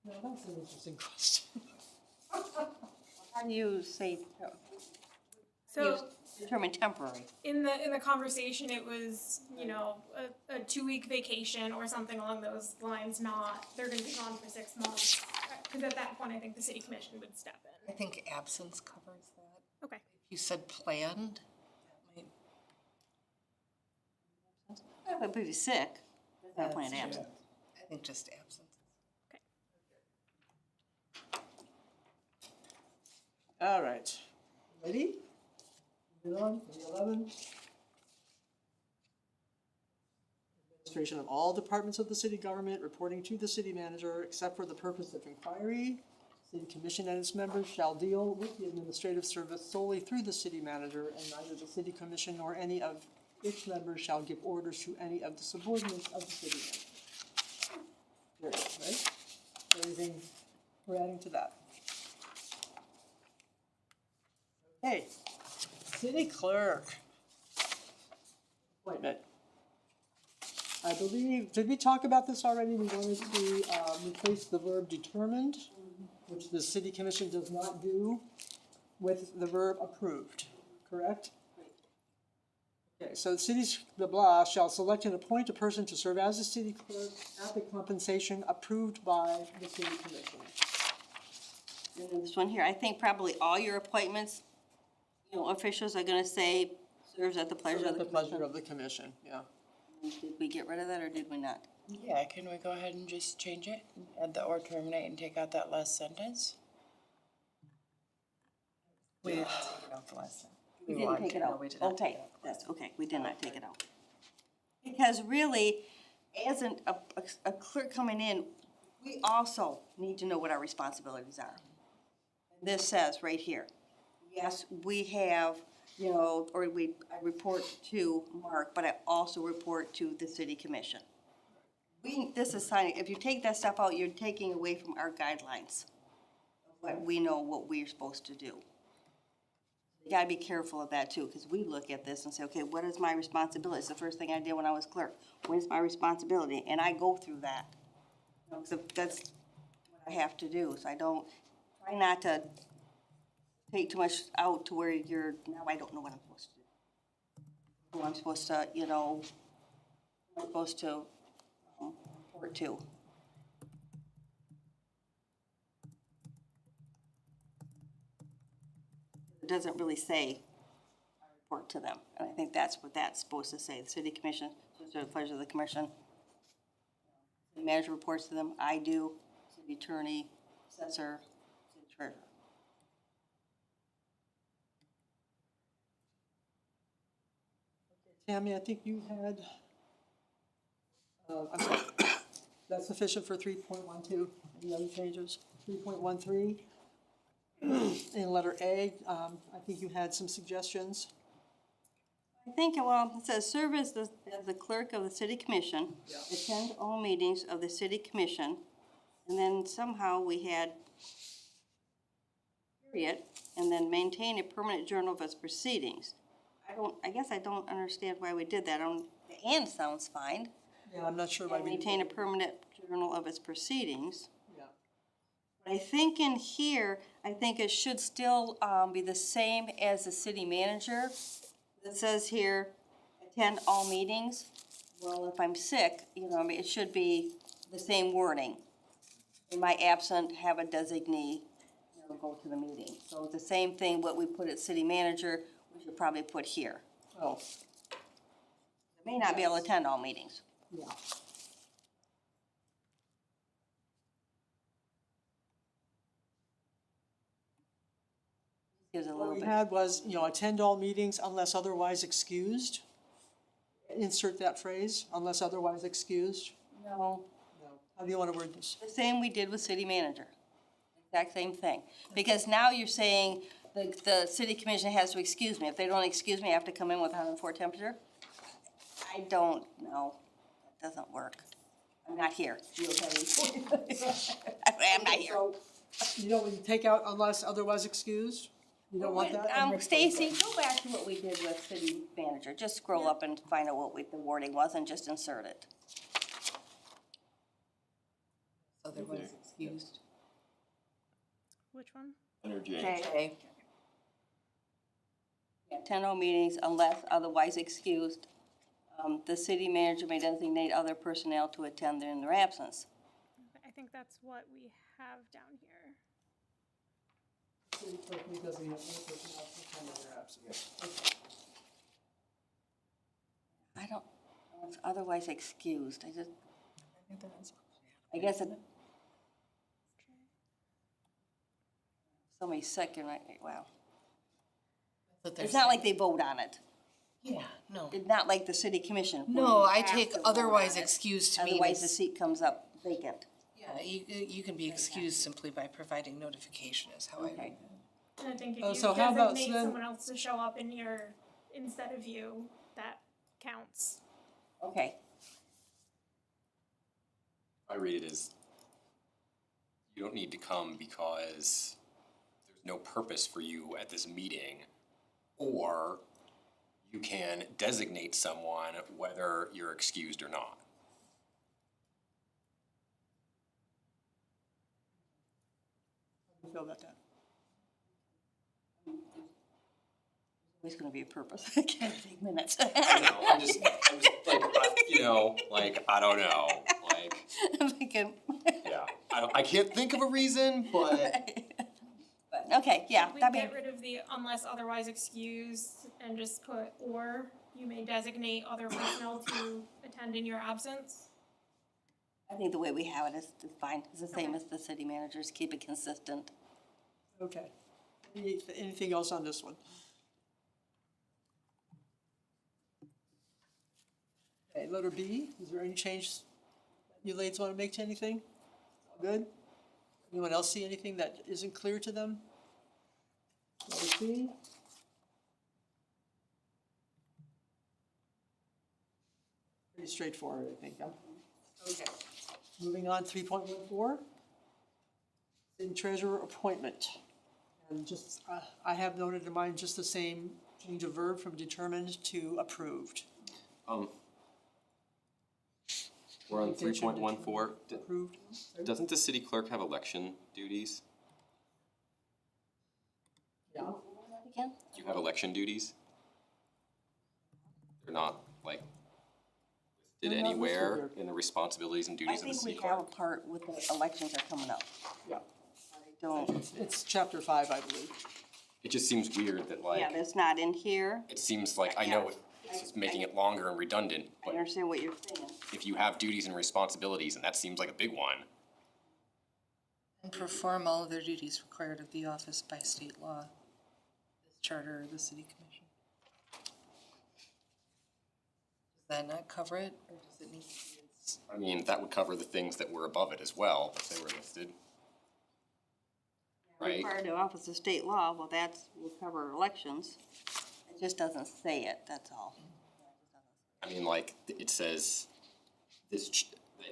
no, that's an interesting question. How do you say, So determine temporary? in the conversation, it was, you know, a 2-week vacation or something along those lines, not they're gonna be gone for 6 months. Because at that point, I think the city commission would step in. I think absence covers that. Okay. If you said planned, that might, If he's sick, that's not planned That's- absence. I think just absence. All right, ready? Moving on, 311. Administration of all departments of the city government reporting to the city manager except for the purpose of inquiry. City commission and its members shall deal with the administrative service solely through the city manager, and neither the city commission nor any of its members shall give orders to any of the subordinates of the city manager. Period, right? Anything we're adding to that? Okay, city clerk. Appointment. I believe, did we talk about this already? We wanted to replace the verb determined, which the city commission does not do, with the verb approved, correct? Okay, so the city's, blah, shall select and appoint a person to serve as a city clerk at the compensation approved by the city commission. And then this one here, I think probably all your appointments, you know, officials are gonna say serves at the pleasure of At the the pleasure commission. of the commission, yeah. Did we get rid of that or did we not? Yeah, can we go ahead and just change it, add the or terminate and take out that last sentence? We didn't take it out the last sentence. We didn't take it out. Okay, that's, okay, we did not take it out. Because really, as a clerk coming in, we also need to know what our responsibilities are. This says right here, yes, we have, you know, or I report to Mark, but I also report to the city commission. This is signing, if you take that stuff out, you're taking away from our guidelines. What we know what we're supposed to do. You gotta be careful of that too, because we look at this and say, okay, what is my responsibility? It's the first thing I did when I was clerk. What is my responsibility? And I go through that. You know, 'cause that's what I have to do, so I don't, try not to take too much out to where now I don't know what I'm supposed to do. Who I'm supposed to, you know, who I'm supposed to report to. It doesn't really say I report to them, and I think that's what that's supposed to say. The city commission, to the pleasure of the commission. The manager reports to them, I do, city attorney, assessor, city treasurer. Tammy, I think you had, I'm sorry, that's sufficient for 3.12. Any other changes? 3.13. In letter A, I think you had some suggestions. I think, well, it says, serve as the clerk of the city commission, attend all meetings of the city commission, and then somehow we had period, and then maintain a permanent journal of its proceedings. I guess I don't understand why we did that. The and sounds fine. Yeah, I'm not sure why And we. maintain a permanent journal of its proceedings. Yeah. But I think in here, I think it should still be the same as the city manager. It says here, attend all meetings. Well, if I'm sick, you know, I mean, it should be the same wording. In my absent, have a designee, you know, go to the meeting. So it's the same thing, what we put at city manager, we should probably put here. Oh, I may not be able to attend all meetings. yeah. Gives it a What little we bit. had was, you know, attend all meetings unless otherwise excused. Insert that phrase, unless otherwise excused. No. No. How do you want to word this? The same we did with city manager. Exact same thing. Because now you're saying the city commission has to excuse me. If they don't excuse me, I have to come in with 104 temperature? I don't know. That doesn't work. I'm not here. You okay? I'm not here. So, you know, when you take out unless otherwise excused, you don't want that? Stacy, go back to what we did with city manager. Just scroll up and find out what the wording was and just insert it. Otherwise excused. Which one? Under J. Okay. Attend all meetings unless otherwise excused. The city manager may designate other personnel to attend in their absence. I think that's what we have down here. I don't know if otherwise excused. I guess it. Somebody's sick and wow. It's not like they vote on it. Yeah, no. It's not like the city commission. where No, you I have take to vote otherwise on it. excused to mean Otherwise, the it's, seat comes up vacant. yeah, you can be excused simply by providing notification is how I read Okay. it. And I think if Oh, you so how about designate then- someone else to show up instead of you, that counts. Okay. I read it as you don't need to come because there's no purpose for you at this meeting, or you can designate someone whether you're excused or not. How do you feel about that? There's gonna be a purpose. I can't take minutes. I'm just like, I don't know, like, I'm thinking. yeah. I can't think of a reason, but But, okay, yeah, We that'd get be, rid of the unless otherwise excused and just put or you may designate other personnel to attend in your absence. I think the way we have it is fine. It's the same as the city managers. Keep it consistent. Okay. Anything else on this one? Okay, letter B, is there any change you ladies want to make to anything? Good? Anyone else see anything that isn't clear to them? Let's see. Pretty straightforward, I think, huh? Okay. Moving on, 3.14. City treasurer appointment. And just, I have noted in mine just the same change of verb from determined to approved. We're on 3.14. Approved. Doesn't the city clerk have election duties? Yeah. Again? Do you have election duties? They're not like listed They're not listed anywhere there. in the responsibilities and I duties of the think we city have a clerk? part with the elections are coming up. Yeah. I don't, It's chapter 5, I believe. It just seems weird that like, yeah, that's not in here. it seems like, I know it's just making it longer and redundant, I but understand what you're saying. if you have duties and responsibilities, and that seems like a big one, And perform all of their duties required of the office by state law, the charter of the city commission. Does that not cover it, or does it need to be? I mean, that would cover the things that were above it as well, if they were listed. Right? Required to office of state law, well, that's, will cover elections. It just doesn't say it, that's all. I mean, like, it says that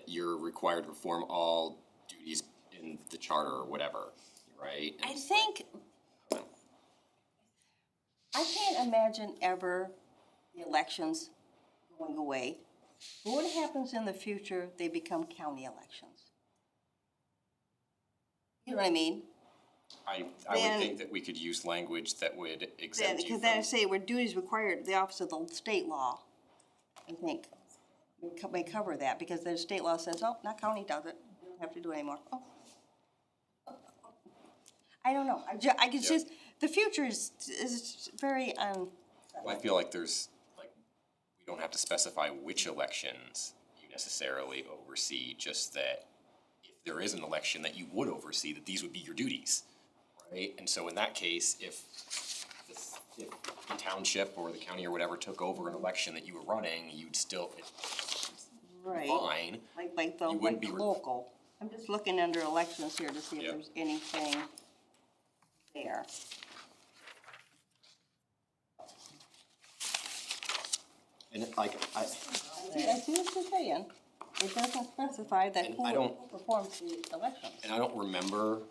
you're required to perform all duties in the charter or whatever, right? And I it's think, like, I can't imagine ever the elections going away. But what happens in the future, they become county elections? You know what I mean? I Then- would think that we could use language that would Then, exempt you because then I from. say where duties required, the office of the state law, I think, may cover that, because the state law says, oh, not county does it, you don't have to do it anymore. Oh. I don't know, I can just, the future is very, I feel like there's, like, we don't have to specify which elections you necessarily oversee, just that if there is an election that you would oversee, that these would be your duties, right? And so in that case, if the township or the county or whatever took over an election that you were running, you'd still, right, fine. like the You wouldn't be local. I'm just looking under elections here to see if Yep. there's anything there. And like, I see what you're saying. It doesn't specify that And who I don't- performs the elections. and I don't remember,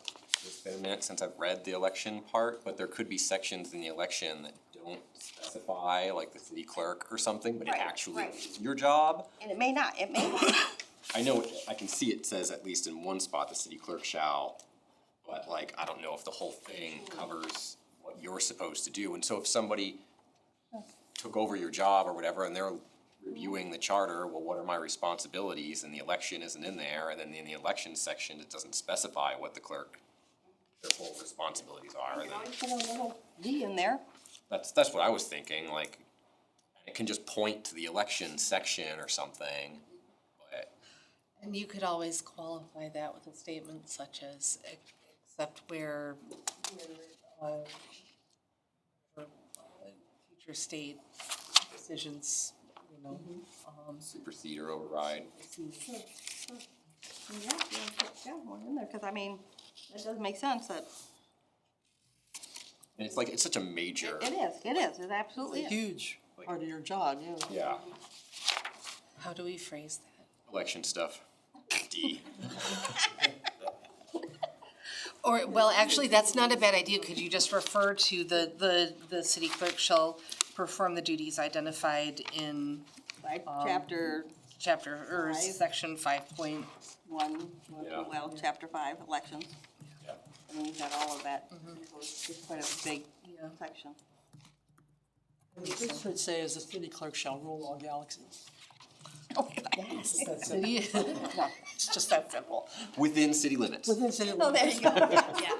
it's been a minute since I've read the election part, but there could be sections in the election that don't specify, like the city clerk or something, but it Right, actually right. is your job. And it may not, it may not. I know, I can see it says at least in one spot, the city clerk shall, but like, I don't know if the whole thing covers what you're supposed to do. And so if somebody took over your job or whatever, and they're reviewing the charter, well, what are my responsibilities? And the election isn't in there, and then in the election section, it doesn't specify what the clerk, their whole responsibilities are, and then Always put a little D in there. that's what I was thinking, like, it can just point to the election section or something, but, And you could always qualify that with a statement such as, except where future state decisions, you know, supersede or override. Yeah, one in there, cause I mean, that does make sense that, And it's like, it's such a major, it absolutely is. Huge part of your job, yeah. yeah, how do we phrase that? election stuff, D. Or, well, actually, that's not a bad idea, could you just refer to the city clerk shall perform the duties identified in Like chapter chapter, or Five. section 5.1. Yeah. well, chapter 5, elections. Yeah. And you've got all of that, so it's quite a big Yeah. section. This should say, as the city clerk shall rule all galaxies. City, it's just that simple. Within city limits. Within city Oh, there limits. you go, yeah.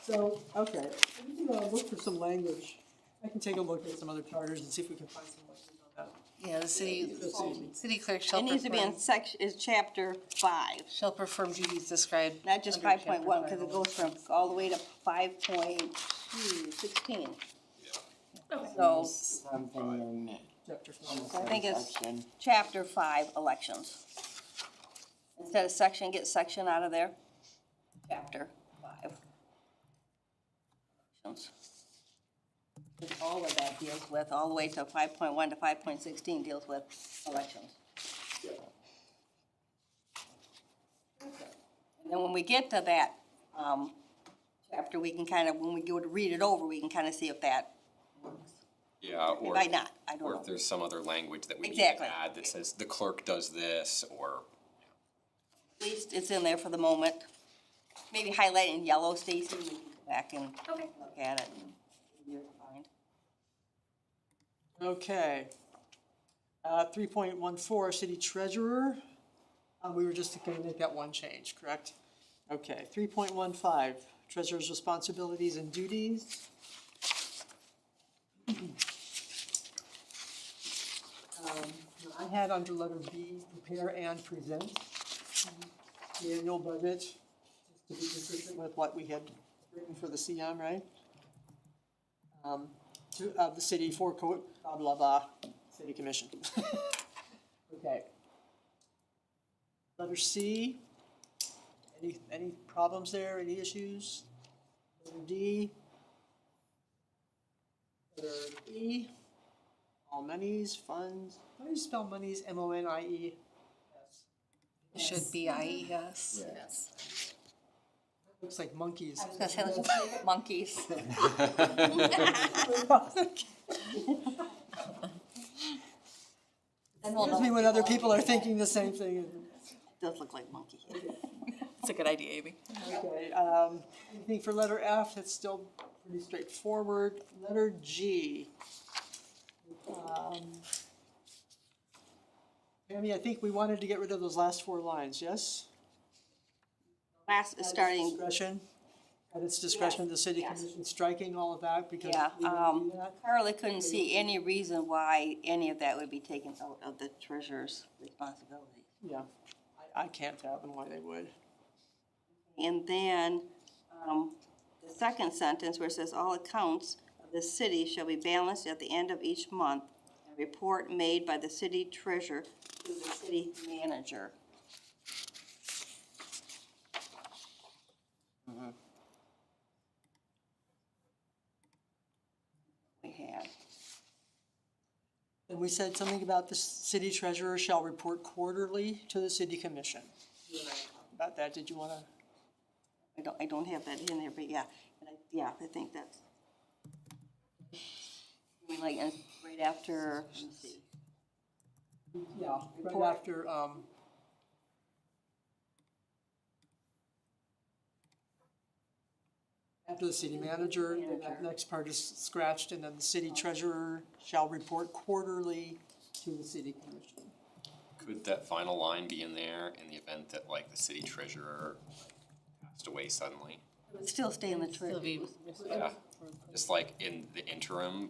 So, okay, we can look for some language. I can take a look at some other charters and see if we can find some language on that. Yeah, the city clerk shall It needs to be in perform, section, is chapter 5, shall perform duties described. not just under 5.1, chapter because it goes from all the way to 5.16. So, Something in Chapter I 5. think it's section. chapter 5, elections. Instead of section, get section out of there. Chapter 5. All of that deals with, all the way to 5.1 to 5.16 deals with elections. And then when we get to that, chapter, we can kind of, when we go to read it over, we can kind of see if that, Yeah, it or, might not, I don't or know. if there's some other language that we need Exactly. to add that says the clerk does this, or, At least it's in there for the moment. Maybe highlight in yellow, Stacy, we can go back and Okay. look at it and you're fine. Okay. 3.14, city treasurer. We were just gonna make that one change, correct? Okay, 3.15, treasurer's responsibilities and duties. I had under letter B, prepare and present the annual budget, just to be consistent with what we had written for the CM, right? Of the city for blah, blah, blah, city commission. Okay. Letter C, any problems there, any issues? Letter D. Letter E, all monies, funds, how do you spell monies, MONIES? Should be IES. Looks like monkeys. I was gonna say, let's just make it monkeys. Then we'll Tells me know. when other people are thinking the same thing. It does look like monkey. It's a good idea, Amy. Okay, anything for letter F, it's still pretty straightforward. Letter G. Tammy, I think we wanted to get rid of those last 4 lines, yes? Last is starting, Discretion, at its discretion, the city commission striking all of that because yeah, we don't do that. Carly couldn't see any reason why any of that would be taken out of the treasurer's responsibility. Yeah, I can't fathom why they would. And then, the second sentence where it says, all accounts of the city shall be balanced at the end of each month. A report made by the city treasurer to the city manager. We had, And we said something about the city treasurer shall report quarterly to the city commission. About that, did you wanna? I don't have that in there, but yeah, and I think that's. I mean, like, and right after, let me see. Yeah. Right Report. after, after the city manager, then that next part is scratched, and then the city treasurer shall report quarterly to the city commission. could that final line be in there in the event that like the city treasurer passed away suddenly? It would still stay in the treasurer. Yeah, just like in the interim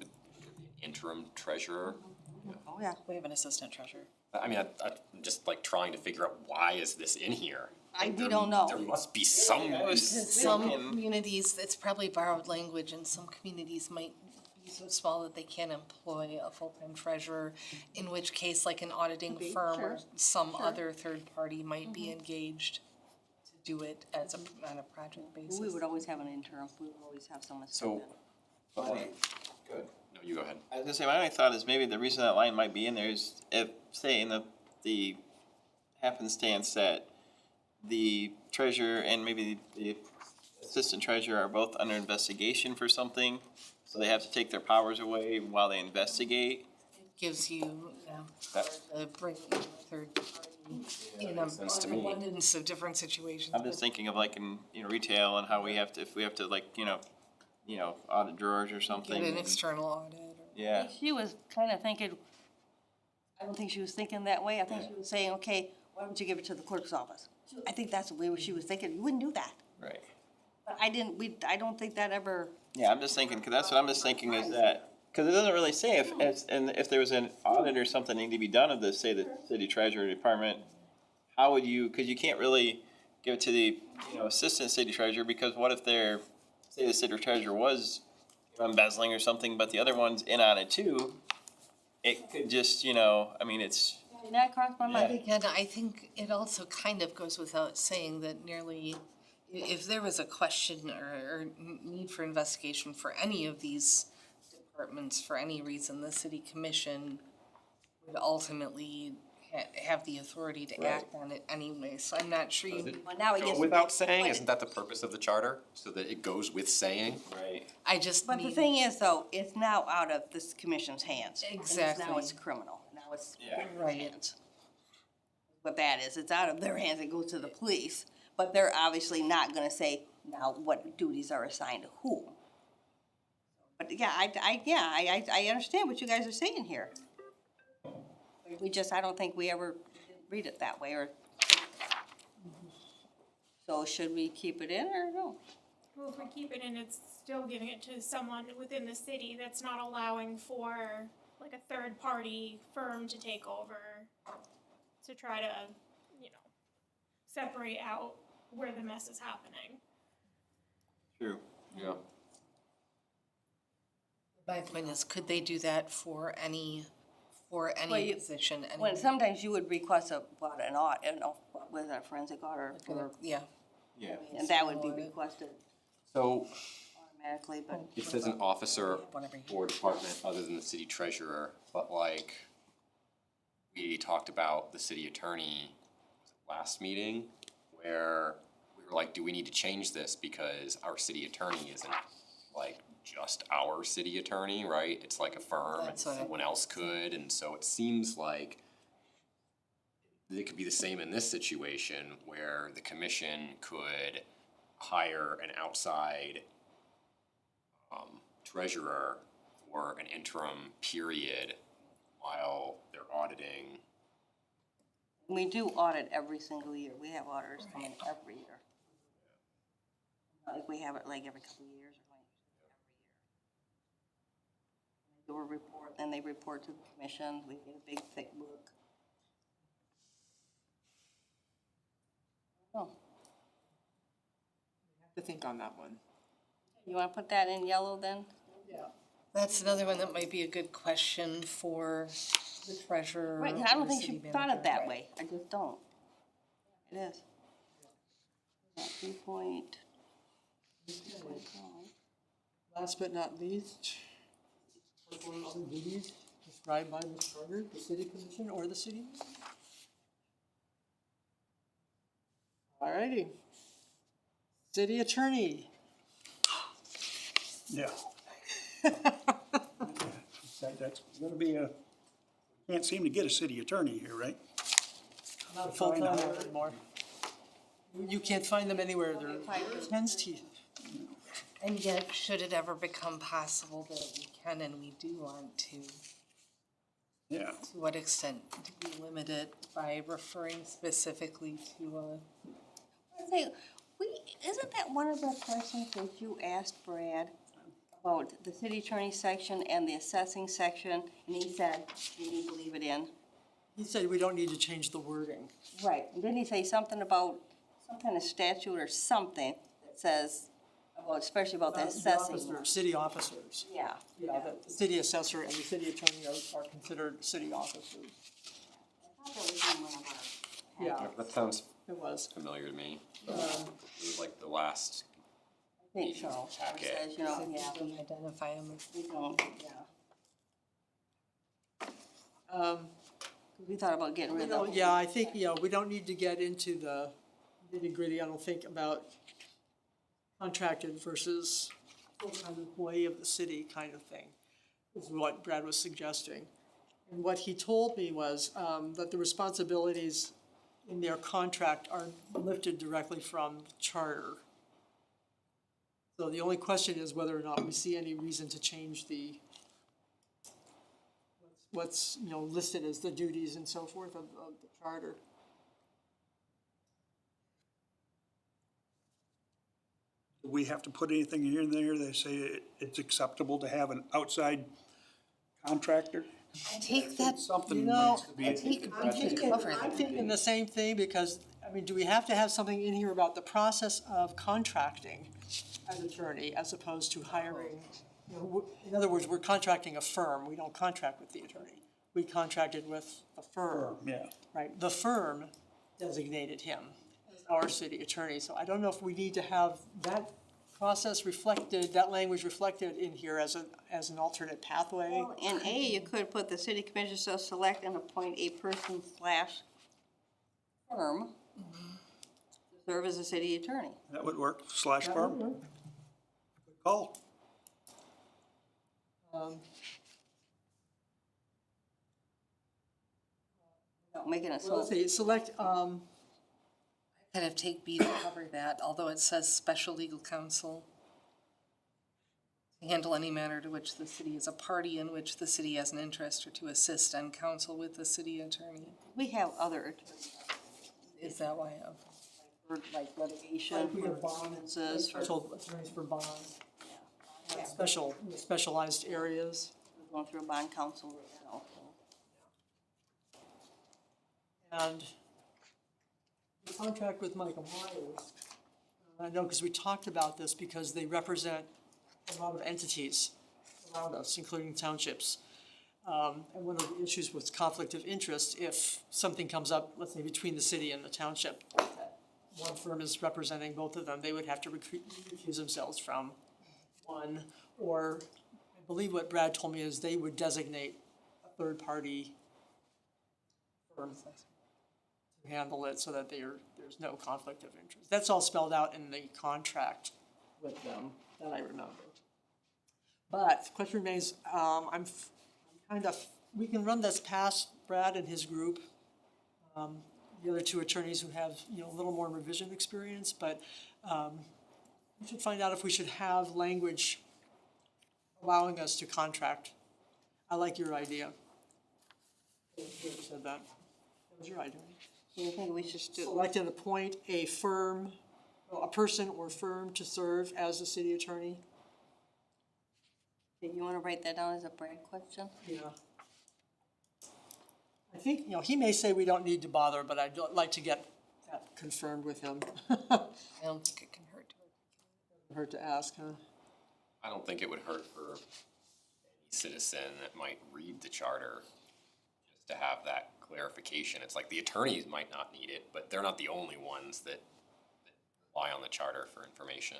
treasurer. Oh, yeah. We have an assistant treasurer. I mean, I'm just like trying to figure out why is this in here? We don't know. There must be some. Some communities, it's probably borrowed language, and some communities might be so small that they can't employ a full-time treasurer, in which case, like an auditing firm or some other third party might be engaged to do it as on a project basis. We would always have an interim, we would always have someone. So, Good. no, you go ahead. I was gonna say, my only thought is maybe the reason that line might be in there is if, say, in the happenstance that the treasurer and maybe the assistant treasurer are both under investigation for something, so they have to take their powers away while they investigate. Gives you, That- bring in a third party in makes sense to me. an abundance of different situations. I'm just thinking of like in, retail and how we have to, if we have to like, audit drawers or something. Get an and- external audit or. Yeah, She was kind of thinking, I don't think she was thinking that way, I think she was saying, okay, why don't you give it to the clerk's office? I think that's the way she was thinking, you wouldn't do that. right. But I don't think that ever, Yeah, I'm just thinking, cause that's what I'm just thinking is that, cause it doesn't really say if there was an audit or something need to be done of this, say the city treasurer department, how would you, cause you can't really give it to the, assistant city treasurer, because what if they're, say the city treasurer was embezzling or something, but the other one's in on it too, it could just, it's, did that cross my mind? And I think it also kind of goes without saying that nearly, if there was a question or need for investigation for any of these departments for any reason, the city commission would ultimately have the authority to act on it anyway, so I'm not sure you, Well, now it Go gets. without saying, isn't that the purpose of the charter? So that it goes with saying? Right. I just But the need, thing is, though, it's now out of this commission's hands. And Exactly. Now it's criminal, now it's Yeah. Right. hands. What that is, it's out of their hands, it goes to the police, but they're obviously not gonna say now what duties are assigned to whom. But yeah, I understand what you guys are saying here. We just, I don't think we ever read it that way, or. So should we keep it in or no? Well, if we keep it in, it's still giving it to someone within the city that's not allowing for like a third party firm to take over to try to, you know, separate out where the mess is happening. True. Yeah. my point is, could they do that for any Well, any you- position, any? When sometimes you would request an audit, what was that, forensic audit, or, Yeah, Yeah. and that would be requested So automatically, but. it says an officer Whatever. or department other than the city treasurer, but like, we talked about the city attorney last meeting, where we were like, do we need to change this because our city attorney isn't like just our city attorney, right? It's like a firm and That's what I- someone else could, and so it seems like it could be the same in this situation where the commission could hire an outside treasurer for an interim period while they're auditing. We do audit every single year, we have auditors come in every year. Not like we have it like every couple of years or like every year. Do a report, then they report to the commission, we get a big thick book. Oh, To think on that one. you wanna put that in yellow then? that's another one that might be a good question for the treasurer. Right, or I don't the think city she thought manager. it that way, I just don't. It is. Yeah, 3 point. Last but not least, performance and duties prescribed by the charter, the city commission, or the city. Alrighty. City attorney. Yeah. That's gonna be can't seem to get a city attorney here, right? Not a full-time anymore. You can't find them anywhere, they're hen's teeth. And yet, should it ever become possible that we can and we do want Yeah. to what extent do we limit it by referring specifically to a? Say, isn't that one of the questions that you asked Brad about the city attorney section and the assessing section, and he said, you need to leave it in? He said we don't need to change the wording. Right, and didn't he say something about some kind of statute or something that says, about, especially about the assessing? City officers. Yeah, Yeah, the city assessor and the city attorney are considered city officers. I thought that was in one of our. Yeah, That sounds it was. familiar to me. It was like the last, I think so, it Packet. says, you know, yeah, Don't identify them as. we don't, yeah. We thought about getting rid of. Yeah, I think, we don't need to get into the nitty-gritty, I don't think, about contracted versus full-time employee of the city kind of thing, is what Brad was suggesting. And what he told me was, that the responsibilities in their contract are lifted directly from the charter. So the only question is whether or not we see any reason to change what's listed as the duties and so forth of the charter. Do we have to put anything here and there that say it's acceptable to have an outside contractor? I take that, Something know, needs to be. I take, I'm thinking the same thing, because, do we have to have something in here about the process of contracting an attorney as opposed to hiring? In other words, we're contracting a firm, we don't contract with the attorney. We contracted with a firm, Yeah. right? The firm designated him as our city attorney, so I don't know if we need to have that process reflected, that language reflected in here as an alternate pathway. Well, in A, you could put the city commission shall select and appoint a person slash firm to serve as a city attorney. That would work, slash firm. Good call. Without making it So let's so, say, select, Kind of take B to cover that, although it says special legal counsel. To handle any matter to which the city is a party in which the city has an interest or to assist and counsel with the city attorney. we have other attorneys Is that why? for like litigation, we for have bond, ordinances, for special attorneys for bond, specialized areas. going through a bond council right now. And the contract with Michael Myers, I know because we talked about this because they represent a lot of entities around us, including townships. And one of the issues was conflict of interest. If something comes up, let's say between the city and the township, one firm is representing both of them, they would have to recuse themselves from one. Or I believe what Brad told me is they would designate a third-party firm to handle it so that there's no conflict of interest. That's all spelled out in the contract with them that I remember. But the question remains, I'm kind of, we can run this past Brad and his group, the other two attorneys who have, a little more revision experience, but we should find out if we should have language allowing us to contract. I like your idea. Whoever said that. That was your idea. Do you think we should do? Select and appoint a firm, a person or firm to serve as the city attorney. Do you wanna write that down as a Brad question? Yeah. I think, he may say we don't need to bother, but I'd like to get that confirmed with him. I don't think it can hurt to. Hurt to ask, huh? I don't think it would hurt for any citizen that might read the charter just to have that clarification. It's like the attorneys might not need it, but they're not the only ones that rely on the charter for information.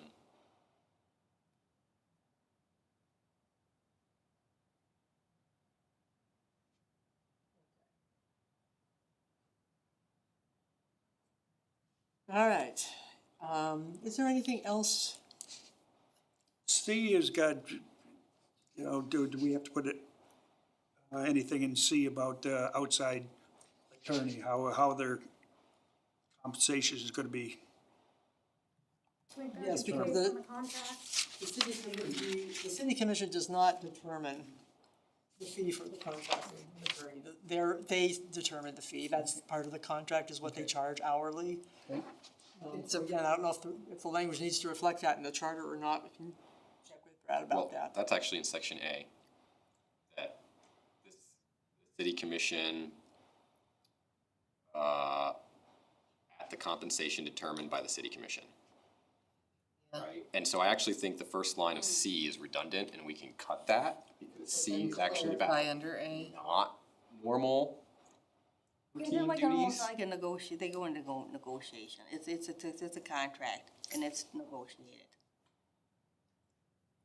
All right. Is there anything else? C has got, do we have to put it, anything in C about outside attorney, how their compensation is gonna be? Yes, because Based on the contract. the city commission does not determine the fee for the contracting attorney. They determine the fee. That's part of the contract is what they charge hourly. So again, I don't know if the language needs to reflect that in the charter or not. We can check with Brad Well, about that. that's actually in section A. That the city commission, at the compensation determined by the city commission. Right, and so I actually think the first line of C is redundant and we can cut that because C is actually By about under A. not normal They're routine like duties. like a negotiate, they go into negotiation, it's a contract, and it's negotiated.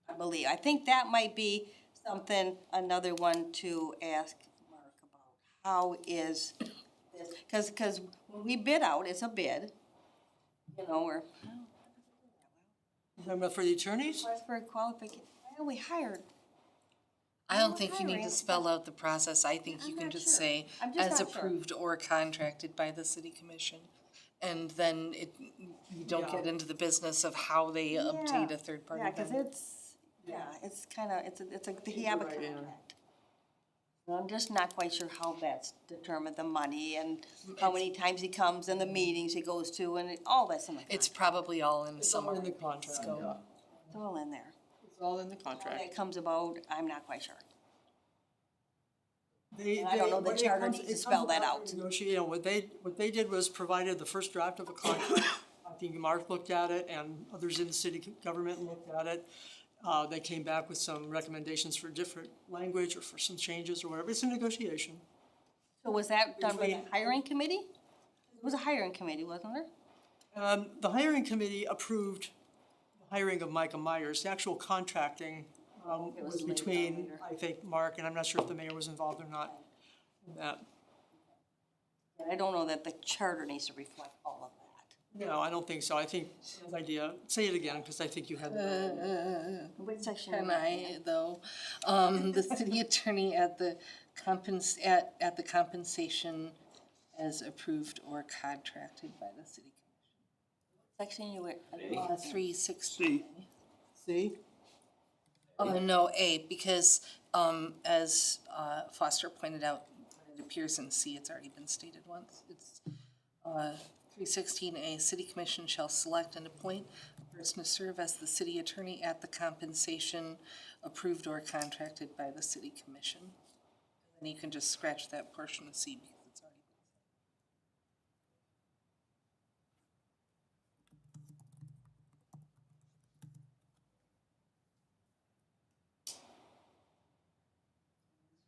I think that might be something, another one to ask Mark about, how is this, cause when we bid out, it's a bid, or, You talking about for the attorneys? request for qualification, well, we hired. I don't think you need to spell out the process. I think you I'm can not just sure. say, I'm just as not sure. approved or contracted by the city commission. And then you don't get into the business of how they obtain a third party Yeah, cause vendor. it's kinda, they have a Right, yeah. contract. I'm just not quite sure how that's determined, the money and how many times he comes and the meetings he goes to and all that's in the contract. It's probably all in It's all somewhere. in the contract, yeah. It's all in there. It's all in the How contract. that comes about, I'm not quite sure. They, I don't know, the when it charter comes- needs to it spell comes that about out. Negotiate, what they did was provided the first draft of a contract. I think Mark looked at it and others in the city government looked at it. They came back with some recommendations for different language or for some changes or whatever. It's a negotiation. So was that done by the Usually- hiring committee? It was a hiring committee, wasn't there? The hiring committee approved the hiring of Micah Myers, the actual contracting was between, I think, Mark, and I'm not sure if the mayor was involved or not in that. I don't know that the charter needs to reflect all of that. No, I don't think so. I think his idea, say it again, because I think you had. What section? Can I, though, the city attorney at the at the compensation as approved or contracted by the city Section you were. commission. 360. See, No, A, because, as, Foster pointed out, it appears in C, it's already been stated once. It's, 316A, city commission shall select and appoint a person to serve as the city attorney at the compensation approved or contracted by the city commission. And you can just scratch that portion of C because it's already been.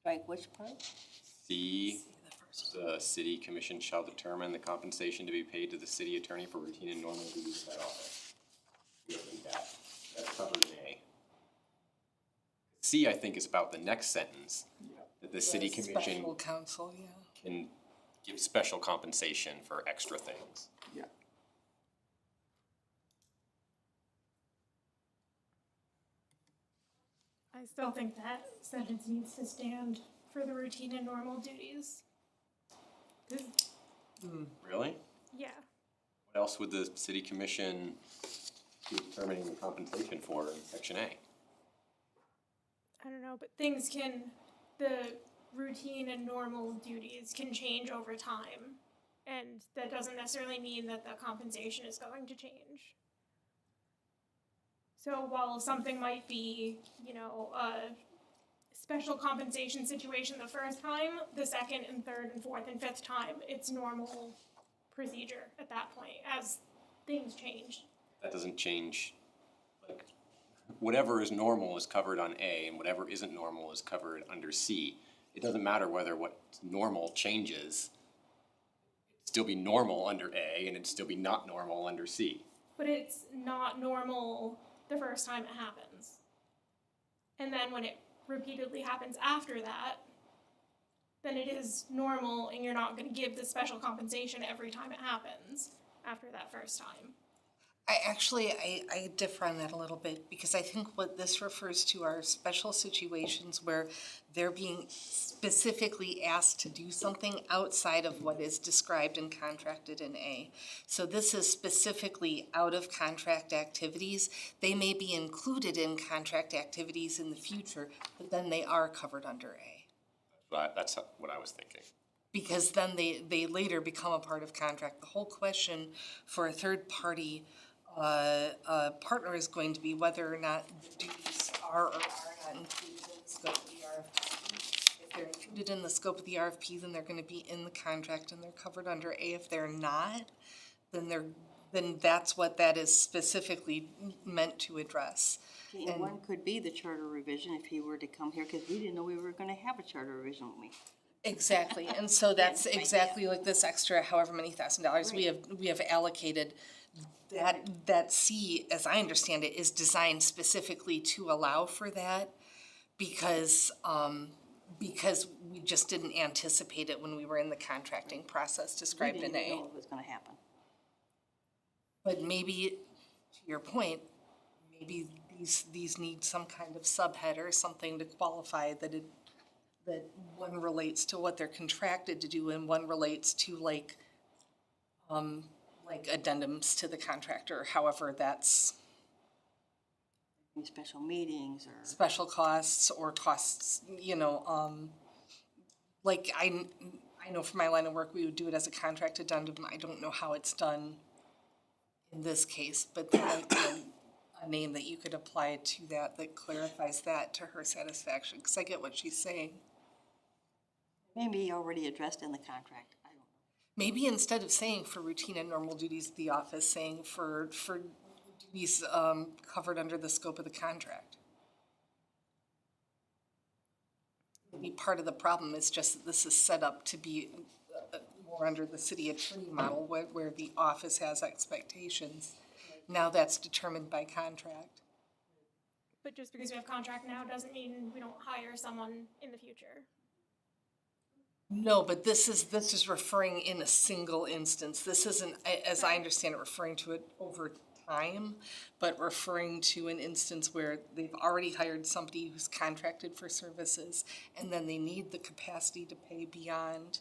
Strike which part? C, the city commission shall determine the compensation to be paid to the city attorney for routine and normal duties of that office. We don't need that. That's covered in A. C, I think, is about the next sentence, that the city commission Special counsel, yeah. can give special compensation for extra things. yeah. I still think that sentence needs to stand for the routine and normal duties. 'Cause, Really? yeah, What else would the city commission be determining the compensation for in section A? I don't know, but things can, the routine and normal duties can change over time. And that doesn't necessarily mean that the compensation is going to change. So while something might be, you know, a special compensation situation the first time, the second and third and fourth and fifth time, it's normal procedure at that point as things change. That doesn't change, like, whatever is normal is covered on A and whatever isn't normal is covered under C. It doesn't matter whether what's normal changes. It'd still be normal under A and it'd still be not normal under C. But it's not normal the first time it happens. And then when it repeatedly happens after that, then it is normal and you're not gonna give the special compensation every time it happens after that first time. I differ on that a little bit, because I think what this refers to are special situations where they're being specifically asked to do something outside of what is described and contracted in A. So this is specifically out of contract activities. They may be included in contract activities in the future, but then they are covered under A. But that's what I was thinking. Because then they later become a part of contract. The whole question for a third party partner is going to be whether or not the duties are or are not included in the scope of the RFP. If they're included in the scope of the RFP, then they're gonna be in the contract and they're covered under A. If they're not, then that's what that is specifically meant to address. Okay, and one could be the charter revision if he were to come here, because we didn't know we were gonna have a charter revision with me. Exactly, and so that's exactly like this extra however many $1,000 we have allocated. That C, as I understand it, is designed specifically to allow for that because we just didn't anticipate it when we were in the contracting process described in We didn't A. know it was gonna happen. But maybe, to your point, maybe these need some kind of subhead or something to qualify that one relates to what they're contracted to do and one relates to like addendums to the contractor, however that's Any special meetings or. special costs or costs, like I know from my line of work, we would do it as a contract addendum. I don't know how it's done in this case, but there might be a name that you could apply to that clarifies that to her satisfaction, because I get what she's saying. Maybe already addressed in the contract, I don't know. Maybe instead of saying for routine and normal duties of the office, saying for duties covered under the scope of the contract. Maybe part of the problem is just that this is set up to be more under the city attorney model where the office has expectations, Now that's determined by contract. But just because we have contract now doesn't mean we don't hire someone in the future. No, but this is referring in a single instance. This isn't, as I understand it, referring to it over time, but referring to an instance where they've already hired somebody who's contracted for services, and then they need the capacity to pay beyond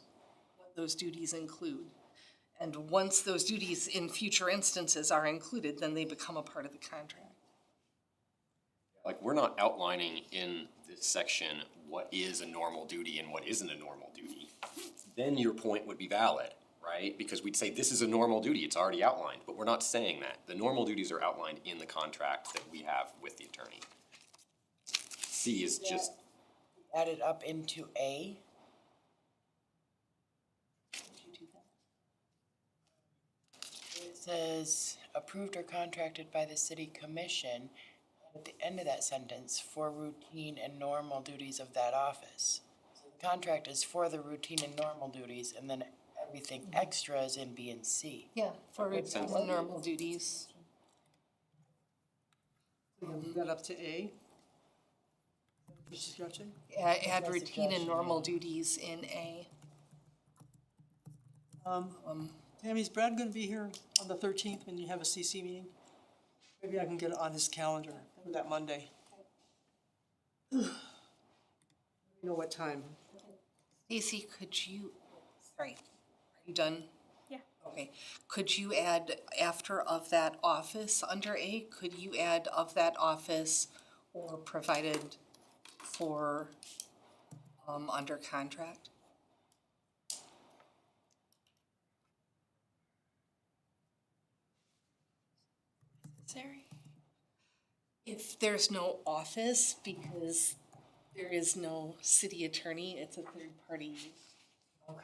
what those duties include. And once those duties in future instances are included, then they become a part of the contract. Like, we're not outlining in this section what is a normal duty and what isn't a normal duty. Then your point would be valid, right? Because we'd say this is a normal duty, it's already outlined, but we're not saying that. The normal duties are outlined in the contract that we have with the attorney. C is just, Added up into A. It says approved or contracted by the city commission. At the end of that sentence, for routine and normal duties of that office. So the contract is for the routine and normal duties, and then everything extra is in B and C. Yeah, for makes sense. normal duties. We'll move that up to A. Mr. Suggestion? Add routine and normal duties in A. Tammy, is Brad gonna be here on the 13th when you have a CC meeting? Maybe I can get it on his calendar for that Monday. You know what time? Stacy, could you, sorry, are you done? Yeah. Okay, could you add after of that office under A, could you add of that office or provided for, under contract? Sorry. If there's no office, because there is no city attorney, it's a third party Okay.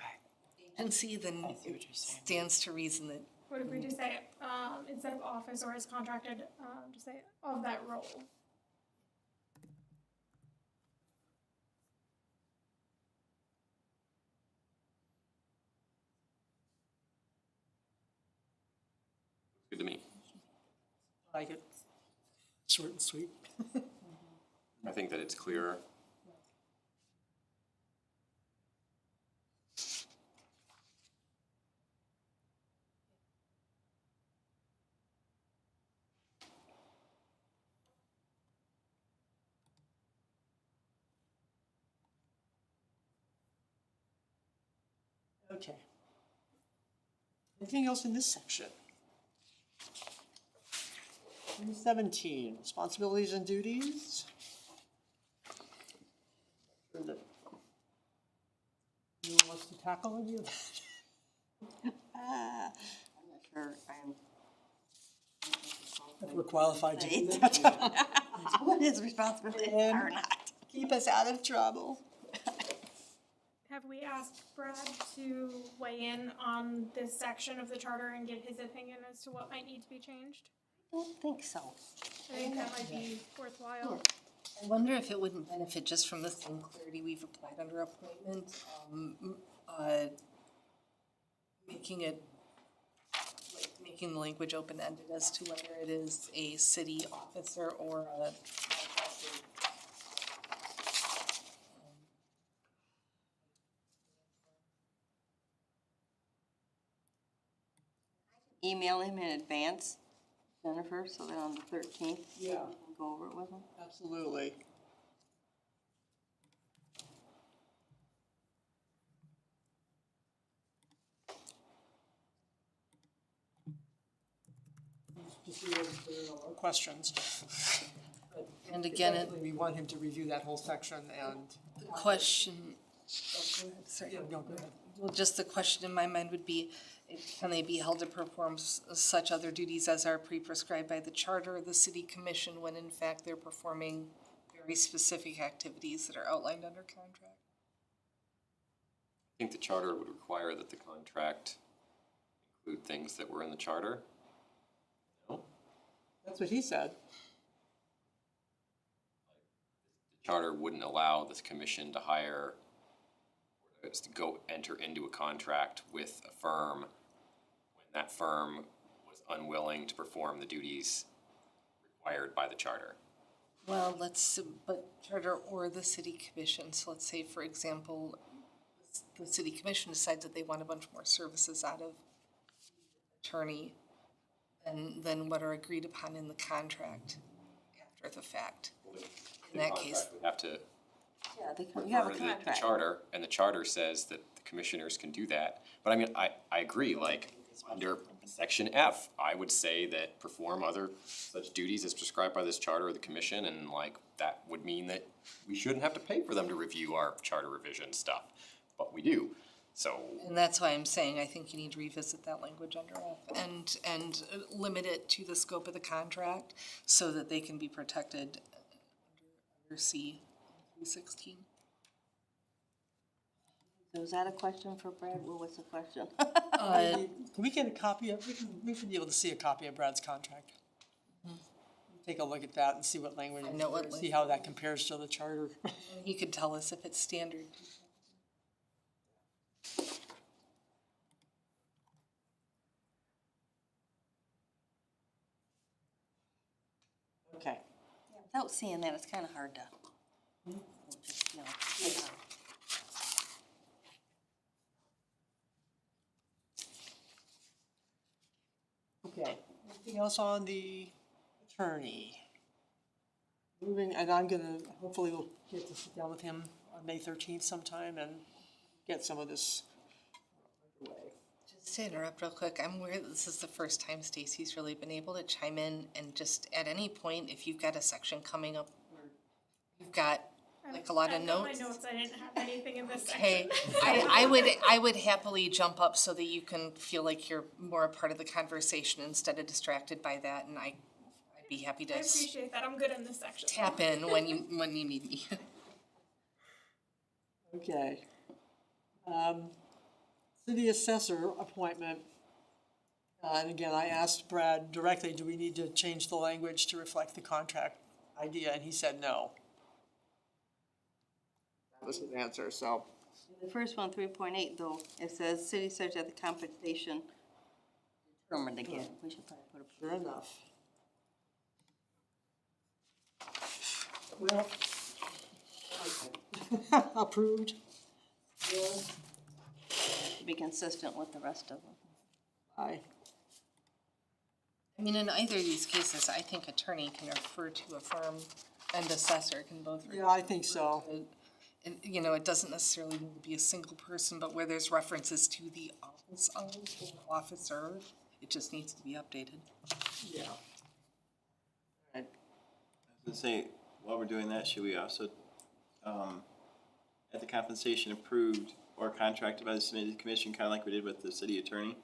agency, then I see what it you're saying. stands to reason that What if we just say, instead of office or as contracted, just say of that role? good to me. I like it. Short and sweet. I think that it's clearer. Okay. Anything else in this section? 17, responsibilities and duties. Who wants to tackle any of that? I'm not sure I am. If we're qualified to do that. What his responsibilities are not. Keep us out of trouble. Have we asked Brad to weigh in on this section of the charter and give his opinion as to what might need to be changed? I don't think so. I think that might be worthwhile. I wonder if it wouldn't benefit just from the same clarity we've applied under appointment, making it, like, making the language open-ended as to whether it is a city officer or a Email him in advance, Jennifer, so that on the 13th, Yeah. we can go over it with him. Absolutely. Just so there are no questions. and again, it, Effectively, we want him to review that whole section and. the question, oh, go ahead, sorry. Yeah, no, go ahead. Well, just the question in my mind would be, can they be held to perform such other duties as are pre-prescribed by the charter or the city commission when in fact they're performing very specific activities that are outlined under contract? I think the charter would require that the contract include things that were in the charter. No? That's what he said. The charter wouldn't allow this commission to hire, or to go enter into a contract with a firm when that firm was unwilling to perform the duties required by the charter. Well, but charter or the city commission, so let's say, for example, the city commission decides that they want a bunch more services out of attorney than what are agreed upon in the contract after the fact. In that case, We have to Yeah, we have a refer to the contract. charter, and the charter says that the commissioners can do that. But I mean, I agree, like, under section F, I would say that perform other such duties as prescribed by this charter or the commission, and like, that would mean that we shouldn't have to pay for them to review our charter revision stuff, but we do, so. and that's why I'm saying I think you need to revisit that language under F and limit it to the scope of the contract so that they can be protected under C 316. So is that a question for Brad? What was the question? Can we get a copy of, we should be able to see a copy of Brad's contract. Take a look at that and see what language, I know what see how that compares to the charter. He could tell us if it's standard. Okay. Without seeing that, it's kinda hard to. You know, yeah. Okay, anything else on the attorney? Moving, and I'm gonna, hopefully we'll get to sit down with him on May 13th sometime and get some of this underway. Just to interrupt real quick, I'm aware that this is the first time Stacy's really been able to chime in, and just at any point, if you've got a section coming up where you've got like a lot of I've got notes. my notes, I didn't have anything in this section. Okay, I would happily jump up so that you can feel like you're more a part of the conversation instead of distracted by that, and I'd be happy I to appreciate that, I'm good in this section. tap in when you need me. Okay. City assessor appointment. And again, I asked Brad directly, do we need to change the language to reflect the contract idea? And he said no. That was his answer, so. The first one, 3.8 though, it says city such at the compensation determined again. We should probably put a. Fair enough. Well, approved. Yeah. To be consistent with the rest of them. Aye. I mean, in either of these cases, I think attorney can refer to a firm and assessor can both. Yeah, I think so. And, you know, it doesn't necessarily need to be a single person, but where there's references to the office of or officer, it just needs to be updated. Yeah. I was gonna say, while we're doing that, should we also, at the compensation approved or contracted by the city commission, kinda like we did with the city attorney?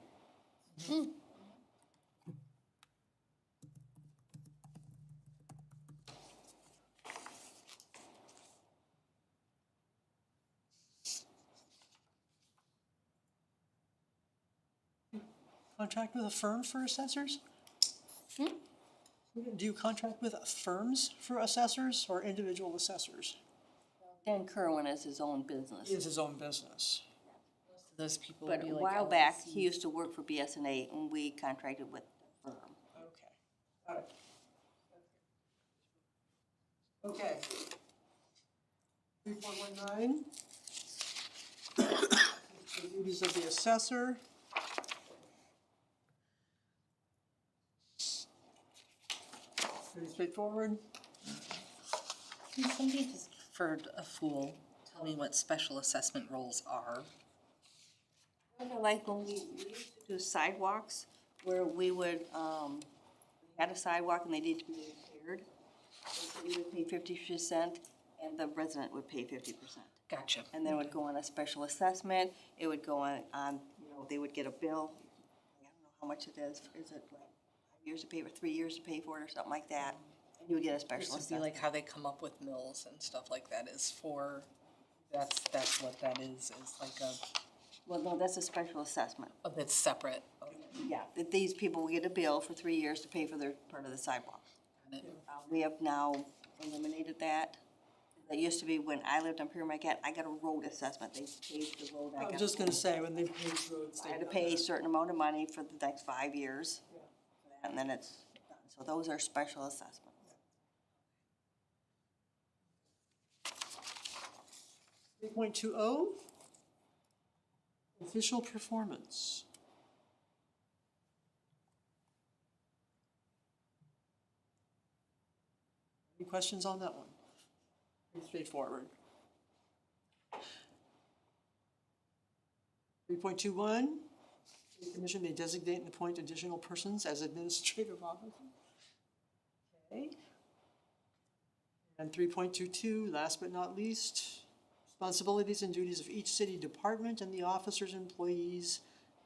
Contract with a firm for assessors? Do you contract with firms for assessors or individual assessors? Dan Kerwin is his own business. He has his own business. Those people would But be a like. while back, he used to work for BSNA and we contracted with the firm. Okay, got it. Okay. 3.19. The duties of the assessor. Pretty straightforward. Can somebody just, for a fool, tell me what special assessment roles are? Kinda like when we used to do sidewalks, where we would, we had a sidewalk and they needed to be repaired. So we would pay 50% and the resident would pay 50%. Gotcha. And then it would go on a special assessment, it would go on, you know, they would get a bill. I don't know how much it is it like 5 years to pay, or 3 years to pay for it, or something like that? And you would get a special This would be assessment. like how they come up with mills and stuff like that is for, that's what that is like a, Well, no, that's a special assessment. oh, that's separate. Okay. Yeah, that these people will get a bill for 3 years to pay for their part of the sidewalk. Got it. We have now eliminated that. That used to be when I lived on Pyramid Cat, I got a road assessment, they paved the road, I was just gonna say, when they paved roads, I they had to pay a certain amount of money for the next 5 years. and then it's done. So those are special assessments. 3.20, official performance. Any questions on that one? Pretty straightforward. 3.21, the commission may designate and appoint additional persons as administrative officers. Okay. And 3.22, last but not least, responsibilities and duties of each city department and the officers and employees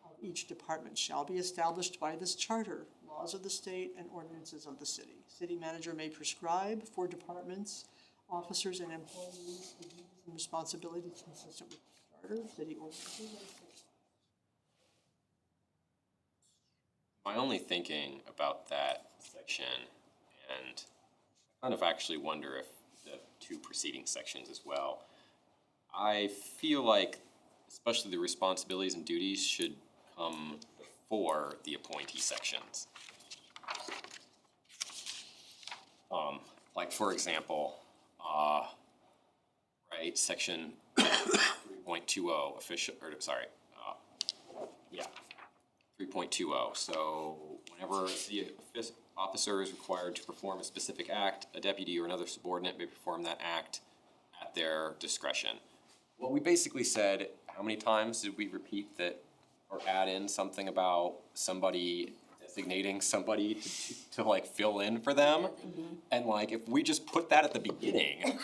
of each department shall be established by this charter, laws of the state, and ordinances of the city. City manager may prescribe for departments, officers, and employees the duties and responsibilities consistent with the charter, city ordinances, and state. My only thinking about that section, and I kind of actually wonder if the two preceding sections as well, I feel like especially the responsibilities and duties should come before the appointee sections. Like for example, right, section 3.20 official, or sorry, 3.20. So whenever the officer is required to perform a specific act, a deputy or another subordinate may perform that act at their discretion. Well, we basically said, how many times did we repeat that or add in something about somebody designating somebody to like fill in for them? And like, if we just put that at the beginning,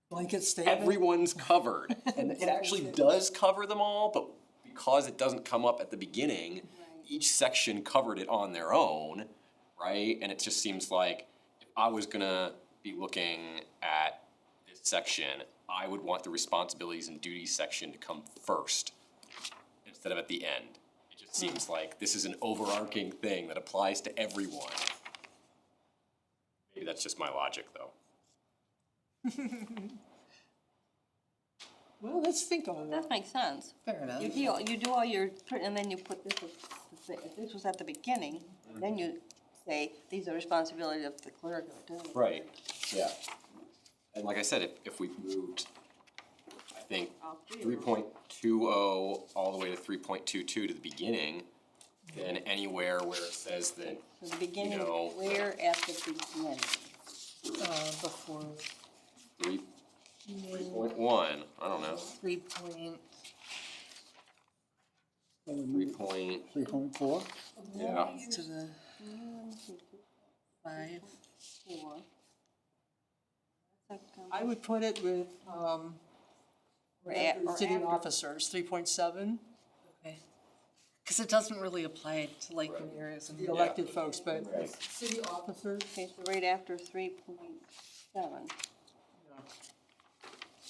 Blanket statement. everyone's covered. And it actually does cover them all, but because it doesn't come up at the beginning, each section covered it on their own, right? And it just seems like if I was gonna be looking at this section, I would want the responsibilities and duties section to come first instead of at the end. It just seems like this is an overarching thing that applies to everyone. Maybe that's just my logic, though. Well, let's think on that. That makes sense. Fair enough. You do all your, and then you put this, if this was at the beginning, then you say, these are responsibilities of the clerk or the attorney. Right, yeah. And like I said, if we moved, I think, 3.20 all the way to 3.22 to the beginning, then anywhere where it says that, So the beginning, know- where at the beginning? Before 3.1, I don't know, 3 point, 3.4? yeah. to the 5. 4. I would put it with, Or city after. officers, 3.7, Okay. Because it doesn't really apply to like the mayors and the elected folks, but Right. city officers, Okay, so right after 3.7.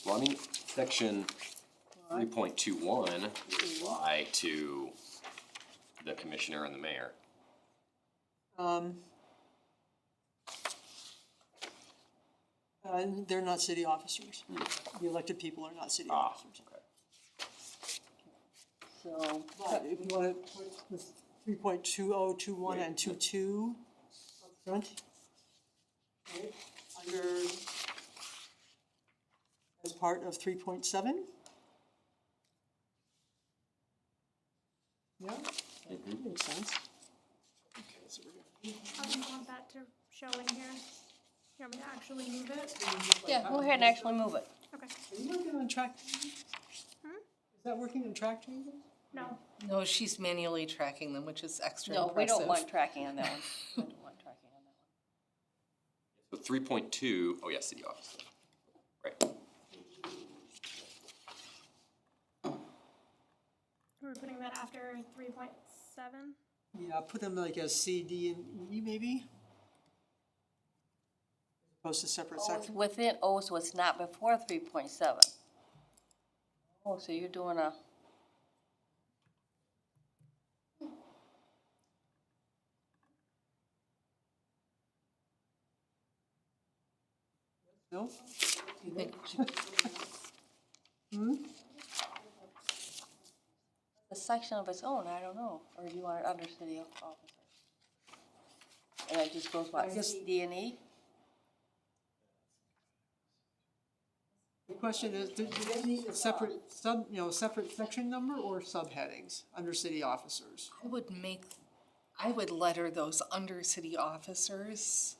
Well, I mean, section 3.21 would apply to the commissioner and the mayor. they're not city officers. The elected people are not city Ah, officers. okay. So, But if you wanna put this 3.20, 21, and 22 up front, right, under, as part of 3.7? Yeah, that makes sense. Okay, so we're gonna. How do you want that to show in here? You want me to actually move it? yeah, go ahead and actually move it. Okay, Are you working on track changes? Is that working on track changes? no. No, she's manually tracking them, which is extra No, we impressive. don't want tracking on that one. We don't want tracking on that one. So 3.2, oh yeah, city officer. Right. We're putting that after 3.7. Yeah, put them like as C, D, and E maybe? As opposed to separate Oh, it's sections? within, oh, so it's not before 3.7. Oh, so you're doing a, No? You think the section of its own, I don't know, or do you want it under city officer? And it just goes what, C, D, and E? The question is, do they need a separate separate section number or subheadings under city officers? I would letter those under city officers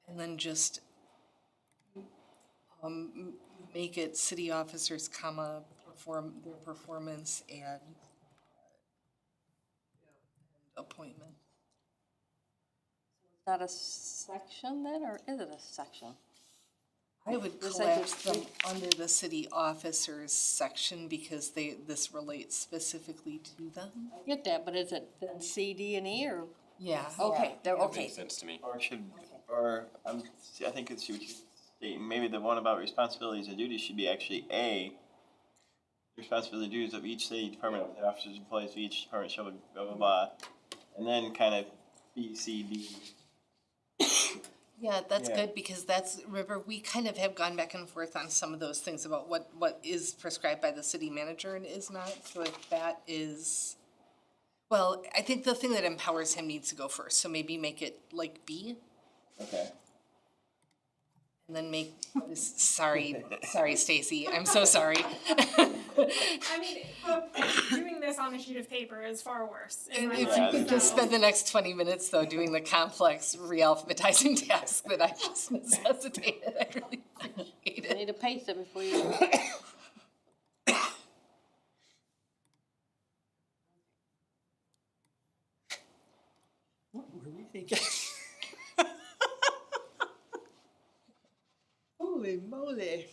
and then just make it city officers, comma, their performance and appointment. Is that a section then, or is it a section? I would Looks like collapse there's them under the city officers section because this relates specifically to them. I get that, but is it then C, D, and E, or? Yeah. Okay, they're, That okay. makes sense to me. Or should, or, I think it's what you stating, maybe the one about responsibilities and duties should be actually A. Responsibility and duties of each city department, the officers, employees of each department shall be blah, blah, blah. And then kind of B, C, D. Yeah, that's Yeah. good because remember, we kind of have gone back and forth on some of those things about what is prescribed by the city manager and is not. So if that is, well, I think the thing that empowers him needs to go first. So maybe make it like B Okay. and then make, sorry, Stacy, I'm so sorry. I mean, but doing this on a sheet of paper is far worse. in And my if mind, you could just so- spend the next 20 minutes though doing the complex re-alphabetizing task that I just necessitated, I really appreciate You it. need to paste it before you. What were we thinking? Holy moly.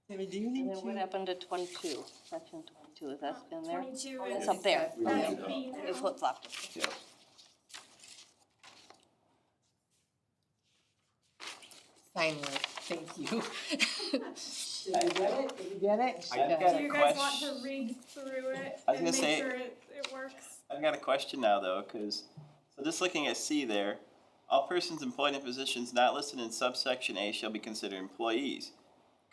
Tammy, do you need And then what to? happened to 22, section 22, is that in there? 22 Oh, that's is up there. that's Okay. B now. You flip-flopped it. Yeah. Sign word, thank you. Did you get it? Did you get it? I've got Do a you guys want question. to read through it I was and gonna make say- sure it works? I've got a question now though, cause, so just looking at C there, all persons employed in positions not listed in subsection A shall be considered employees.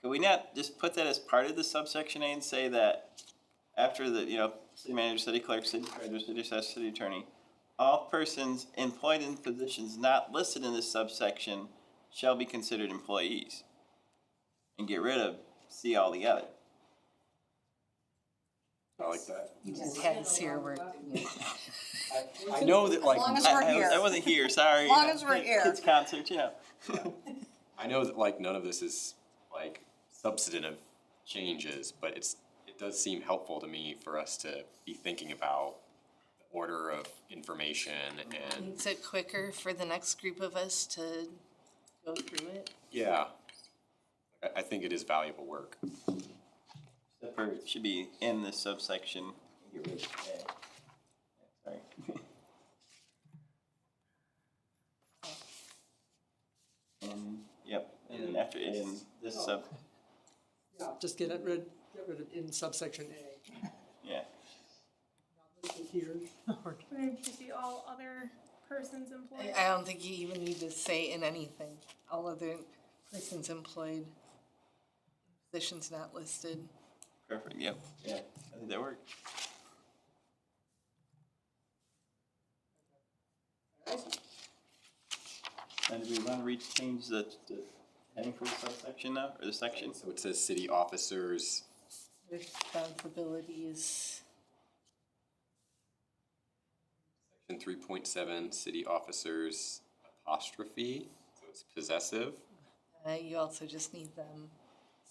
Could we not just put that as part of the subsection A and say that after the, city manager, city clerk, city treasurer, city assessor, city attorney, all persons employed in positions not listed in this subsection shall be considered employees? And get rid of C altogether. I like that. You just had to see her work. I know that like. As long as we're here. I wasn't here, sorry. As long as we're here. Kids concert, I know that like none of this is like substantive changes, but it does seem helpful to me for us to be thinking about the order of information and, Makes it quicker for the next group of us to go through it. yeah. I think it is valuable work. Except for it should be in this subsection. Get rid of A. Sorry. And, yep, and then after in this sub, Yeah, just get rid of it in subsection A. yeah. Not listed here. Or- And it should be all other persons employed. I don't think you even need to say in anything, all other persons employed, positions not listed. Perfect, yep, yeah, I think that worked. And do we wanna change the heading for the subsection now, or the section? So it says city officers, Responsibilities. section 3.7, city officers apostrophe, so it's possessive. You also just need them,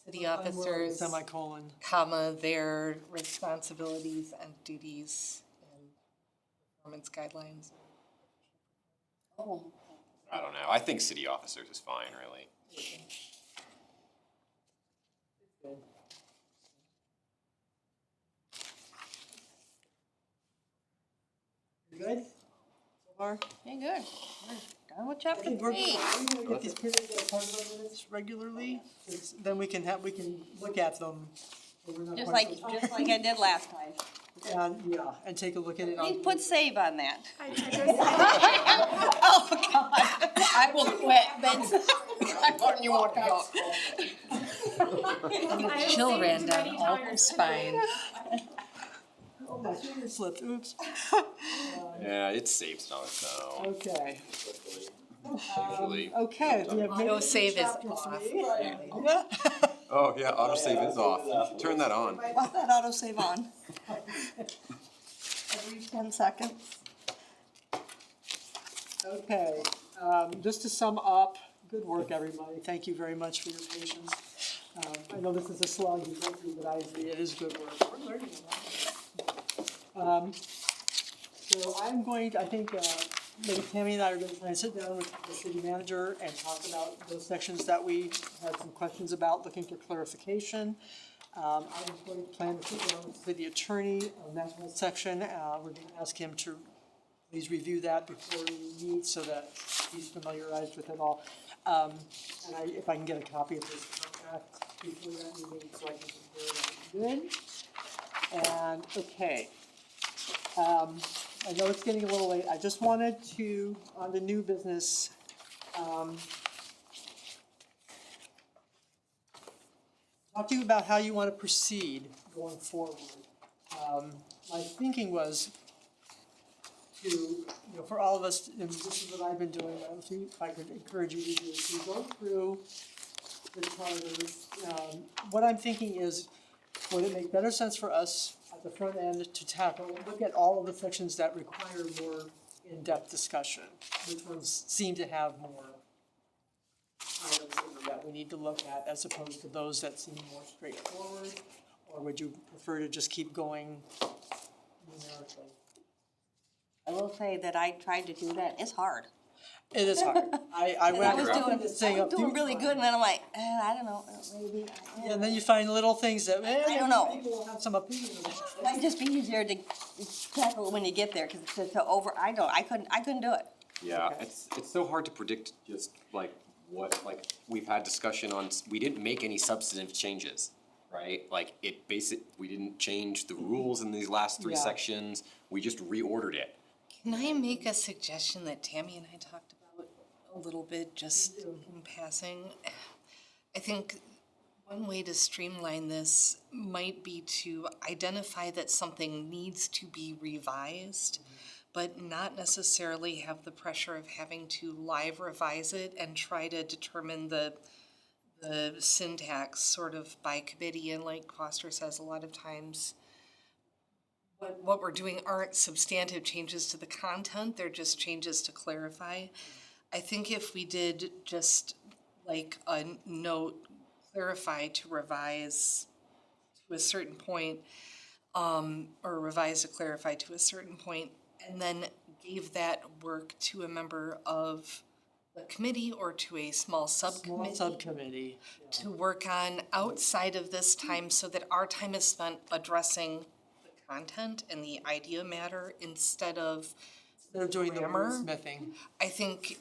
city I'm more like officers, Semicolon. comma, their responsibilities and duties and performance guidelines. Oh, I don't know. I think city officers is fine, really. You good? So far? Okay, good. We're done with I chapter think we're 3. gonna get these periods as part of our minutes regularly, since then we can look at them. when we're not Just quite like, so just like I did last time. tired. And, yeah, and take a look at it on. Please put save on that. I just, Oh, God. I will quit, Vince. I'm putting you on top. I have Chill saved ran down many all times her spine. Oh, my finger slipped, oops. Yeah, it saves on its own. Okay. Usually. Okay, we have Auto minutes save for is chapter off. 3. Yeah. Oh, yeah, autosave is off. Turn that on. What's that autosave on? Every 10 seconds. Okay, just to sum up, good work, everybody. Thank you very much for your patience. I know this is a slog you go through, but I agree, it is good work. We're learning a lot. So I'm going to, I think, maybe Tammy and I are going to try and sit down with the city manager and talk about those sections that we had some questions about, looking for clarification. I'm going to plan to sit down with the city attorney on that whole section. We're going to ask him to please review that before we meet so that he's familiarized with it all. And if I can get a copy of his contract before that meeting so I can compare that. Good. And, okay. I know it's getting a little late. I just wanted to, on the new business, talk to you about how you want to proceed going forward. My thinking was to, for all of us, and this is what I've been doing, I don't think I could encourage you to do, to go through the charter. What I'm thinking is, would it make better sense for us at the front end to tackle, look at all of the sections that require more in-depth discussion? Which ones seem to have more items that we need to look at as opposed to those that seem more straightforward? Or would you prefer to just keep going numerically? I will say that I tried to do that. It's hard. It is hard. I I went was through doing, this thing I a was doing few really times. good, and then I'm like, I don't know, maybe. Yeah, and then you find little things that, I don't know. People will have some opinion about. It might just be easier to tackle when you get there, because it's just so over, I couldn't do it. Yeah, it's so hard to predict just like what, like, we've had discussion on, we didn't make any substantive changes, right? Like, we didn't change the rules in these last three Yeah. sections, we just reordered it. Can I make a suggestion that Tammy and I talked about a little bit, just in passing? I think one way to streamline this might be to identify that something needs to be revised, but not necessarily have the pressure of having to live revise it and try to determine the syntax sort of by committee. And like Foster says, a lot of times what we're doing aren't substantive changes to the content, they're just changes to clarify. I think if we did just like a note, clarify to revise to a certain point, or revise to clarify to a certain point, and then gave that work to a member of the committee or to a small subcommittee Subcommittee. to work on outside of this time so that our time is spent addressing the content and the idea matter instead of They're doing the grammar. wordsmithing. I think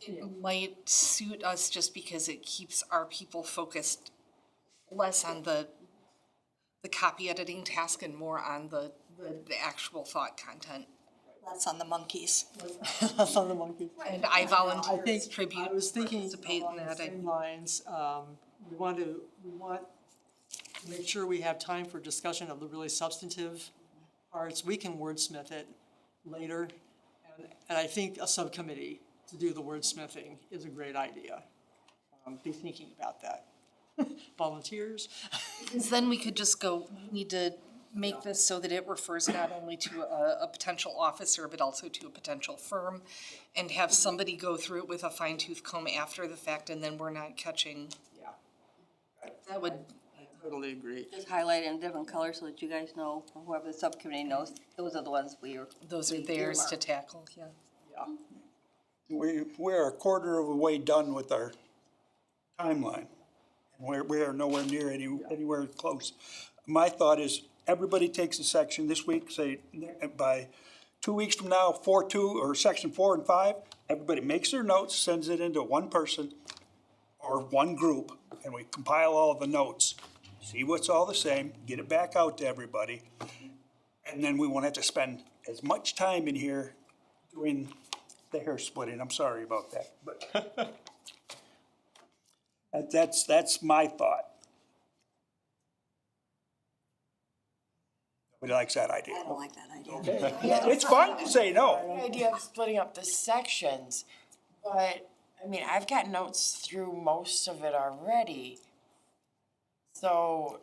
it might suit us just because it keeps our people focused less on the copy editing task and more on the actual thought content. That's on the monkeys. That's on the monkey. And I I volunteer think, as tribute I was to thinking participate in along the that. same lines, we want to make sure we have time for discussion of the really substantive parts. We can wordsmith it later. And I think a subcommittee to do the wordsmithing is a great idea. Be thinking about that. Volunteers? Because then we could just go, we need to make this so that it refers not only to a potential officer, but also to a potential firm, and have somebody go through it with a fine tooth comb after the fact, and then we're not catching, Yeah. that would, I totally agree. Just highlight it in different colors so that you guys know, or whoever the subcommittee knows, those are the ones those are theirs to tackle, yeah. Yeah. We're a quarter of the way done with our timeline. And we are nowhere near anywhere close. My thought is, everybody takes a section this week, say, by 2 weeks from now, 4.2 or section 4 and 5, everybody makes their notes, sends it into one person or one group, and we compile all of the notes, see what's all the same, get it back out to everybody. And then we won't have to spend as much time in here doing the hair splitting. I'm sorry about that, but that's my thought. Nobody likes that idea. I don't like that idea. It's fine to say no. The idea of splitting up the sections, but, I mean, I've got notes through most of it already. So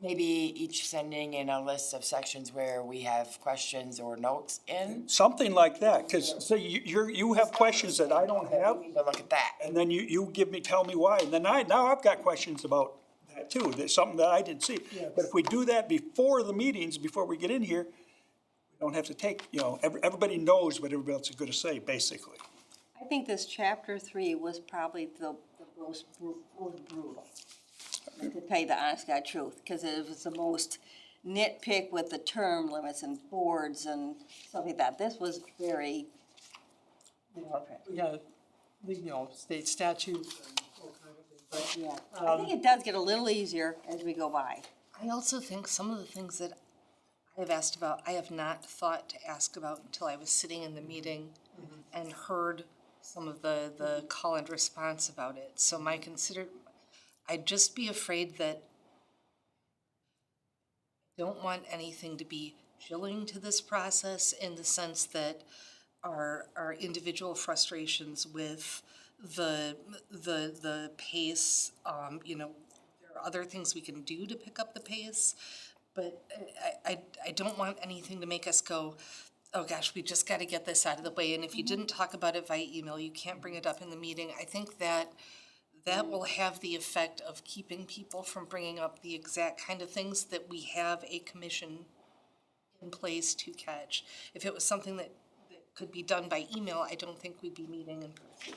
maybe each sending in a list of sections where we have questions or notes in. Something like that, because say you have questions that I don't have, We need to look at that. and then you tell me why, and then now I've got questions about that too. There's something that I didn't see. But if we do that before the meetings, before we get in here, we don't have to take, everybody knows what everybody else is gonna say, basically. I think this chapter 3 was probably the most brutal, to tell you the honest God truth, because it was the most nitpick with the term limits and boards and stuff like that. This was very, We got, state statutes and all kinds of things, but yeah. I think it does get a little easier as we go by. I also think some of the things that I have asked about, I have not thought to ask about until I was sitting in the meeting and heard some of the call and response about it. So I'd just be afraid that I don't want anything to be chilling to this process in the sense that our individual frustrations with the pace, there are other things we can do to pick up the pace, but I don't want anything to make us go, oh gosh, we just gotta get this out of the way, and if you didn't talk about it via email, you can't bring it up in the meeting. I think that will have the effect of keeping people from bringing up the exact kind of things that we have a commission in place to catch. If it was something that could be done by email, I don't think we'd be meeting in person.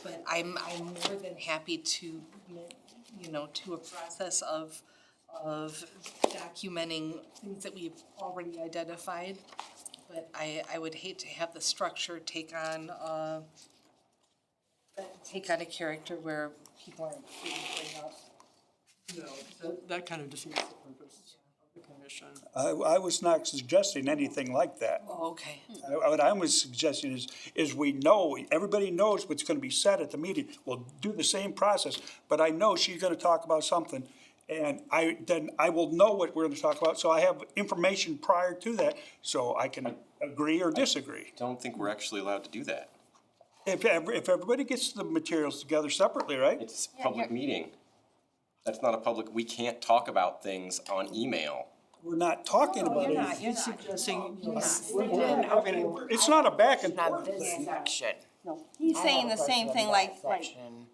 But I'm more than happy to, to a process of documenting things that we've already identified. But I would hate to have the structure take on a character where people aren't bring up. that kind of defeats the purpose of the commission. I was not suggesting anything like that. Oh, okay. What I was suggesting is we know, everybody knows what's gonna be said at the meeting. We'll do the same process, but I know she's gonna talk about something, and I will know what we're gonna talk about, so I have information prior to that, so I can agree or disagree. Don't think we're actually allowed to do that. If everybody gets the materials together separately, right? It's a public meeting. That's not a public, we can't talk about things on email. We're not talking about it. He's suggesting, It's not a back and Not forth this thing. section. No, he's I saying have the a same question thing on like, that section.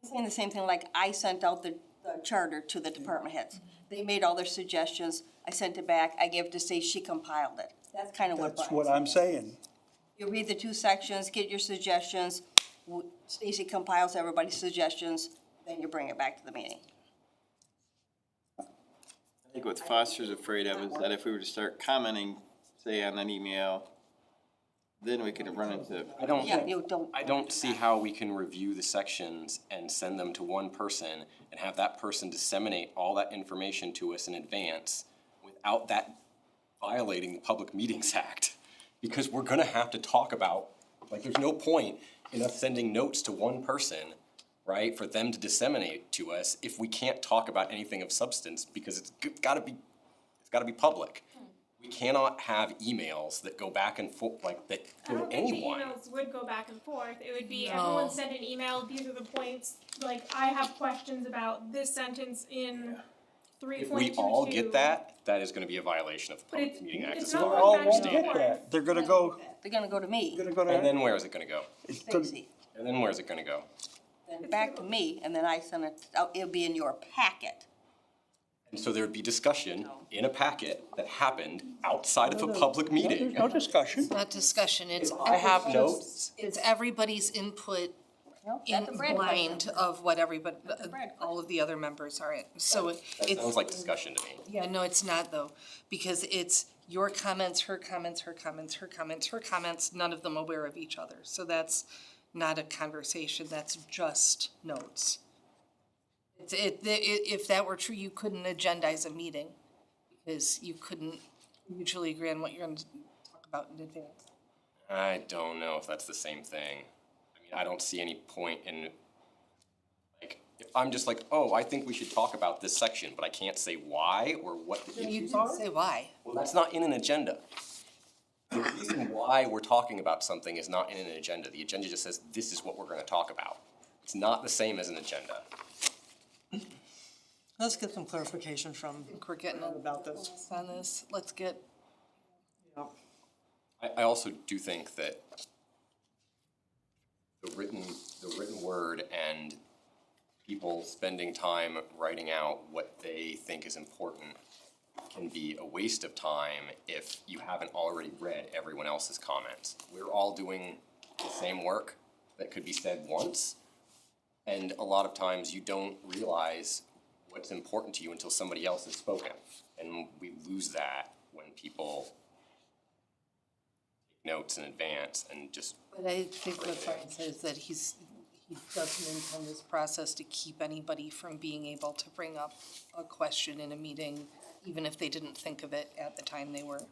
he's saying the same thing like I sent out the charter to the department heads. They made all their suggestions, I sent it back, I gave it to Stacy, she compiled it. That's kind of what That's Brian's what I'm saying. You read the 2 sections, get your suggestions, Stacy compiles everybody's suggestions, then you bring it back to the meeting. I think what Foster's afraid of is that if we were to start commenting, say on an email, then we could run into. Yeah, you don't. I don't see how we can review the sections and send them to one person and have that person disseminate all that information to us in advance without that violating the Public Meetings Act. Because we're gonna have to talk about, there's no point in us sending notes to one person, right, for them to disseminate to us if we can't talk about anything of substance, because it's gotta be public. We cannot have emails that go back and forth, that I go to don't think the anyone. emails would go back and forth. It would be everyone send an email, these are the points, like I have questions about this sentence in 3.22. If we all get that, that is gonna be a violation of the But Public it's- Meeting Act. it's as not far going as I All back won't and understand get it. that. They're gonna go, They're gonna go to me, And then where is it gonna go? Stacy, And then where's it gonna go? then back to me, and then I send it, it'll be in your packet. And so there would be discussion in a packet that happened outside of a public meeting. no discussion. Not discussion, it's I have notes. it's everybody's input Nope, in that's a Brad blind question. of what everybody, a Brad all of the other members are in. So That it's, sounds like discussion to me. yeah, no, it's not though, because it's your comments, her comments, her comments, her comments, her comments, none of them aware of each other. So that's not a conversation, that's just notes. If that were true, you couldn't agendize a meeting, because you couldn't mutually agree on what you're gonna talk about in advance. I don't know if that's the same thing. I mean, I don't see any point in, like, if I'm just like, oh, I think we should talk about this section, but I can't say why or what the You issues didn't are. say why. Well, that's not in an agenda. The reason why we're talking about something is not in an agenda. The agenda just says, this is what we're gonna talk about. It's not the same as an agenda. Let's get some clarification from I think we're getting about this. on this. Let's get, Yeah. I also do think that the written word and people spending time writing out what they think is important can be a waste of time if you haven't already read everyone else's comments. We're all doing the same work that could be said once, and a lot of times you don't realize what's important to you until somebody else has spoken, and we lose that when people take notes in advance and just. but I think what Brian says that he doesn't intend this process to keep anybody from being able to bring up a question in a meeting, even if they didn't think of it at the time they were.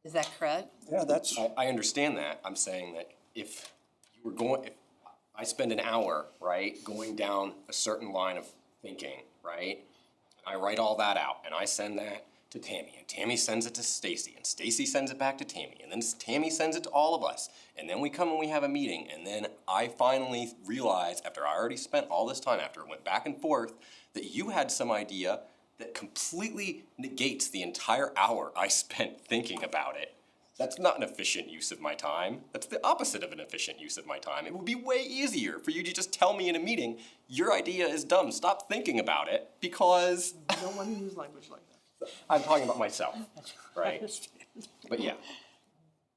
Is that correct? Yeah, that's, I understand that. I'm saying that if you were if I spend an hour, right, going down a certain line of thinking, right? I write all that out and I send that to Tammy, and Tammy sends it to Stacy, and Stacy sends it back to Tammy, and then Tammy sends it to all of us. And then we come and we have a meeting, and then I finally realize, after I already spent all this time, after it went back and forth, that you had some idea that completely negates the entire hour I spent thinking about it. That's not an efficient use of my time. That's the opposite of an efficient use of my time. It would be way easier for you to just tell me in a meeting, your idea is dumb, stop thinking about it, because You don't want to use language like that. I'm talking about myself, right? But yeah,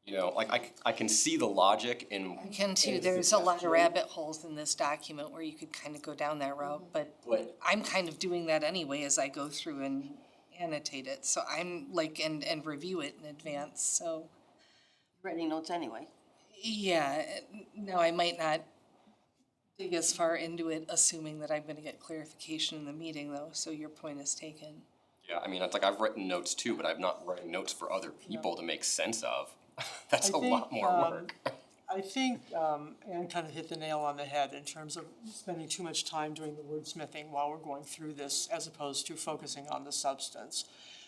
you know, like I can see the logic in. I can too. There's a lot of rabbit holes in this document where you could kind of go down that route, but But I'm kind of doing that anyway as I go through and annotate it. So I'm like, and review it in advance, so. Writing notes anyway. Yeah, no, I might not dig as far into it, assuming that I'm gonna get clarification in the meeting though, so your point is taken. yeah, I mean, it's like I've written notes too, but I've not written notes for other people to make sense of. That's I a lot think, more work. I think Ann kind of hit the nail on the head in terms of spending too much time doing the wordsmithing while we're going through this, as opposed to focusing on the substance.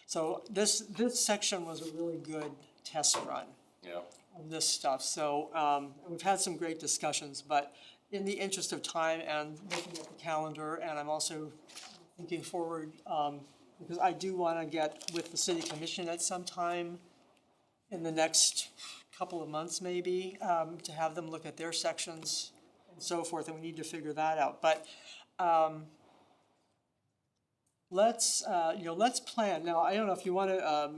So this section was a really good test run Yeah. of this stuff. So we've had some great discussions, but in the interest of time and looking at the calendar, and I'm also thinking forward, because I do want to get with the city commission at some time in the next couple of months maybe, to have them look at their sections and so forth, and we need to figure that out. But let's plan. Now, I don't know if you want to,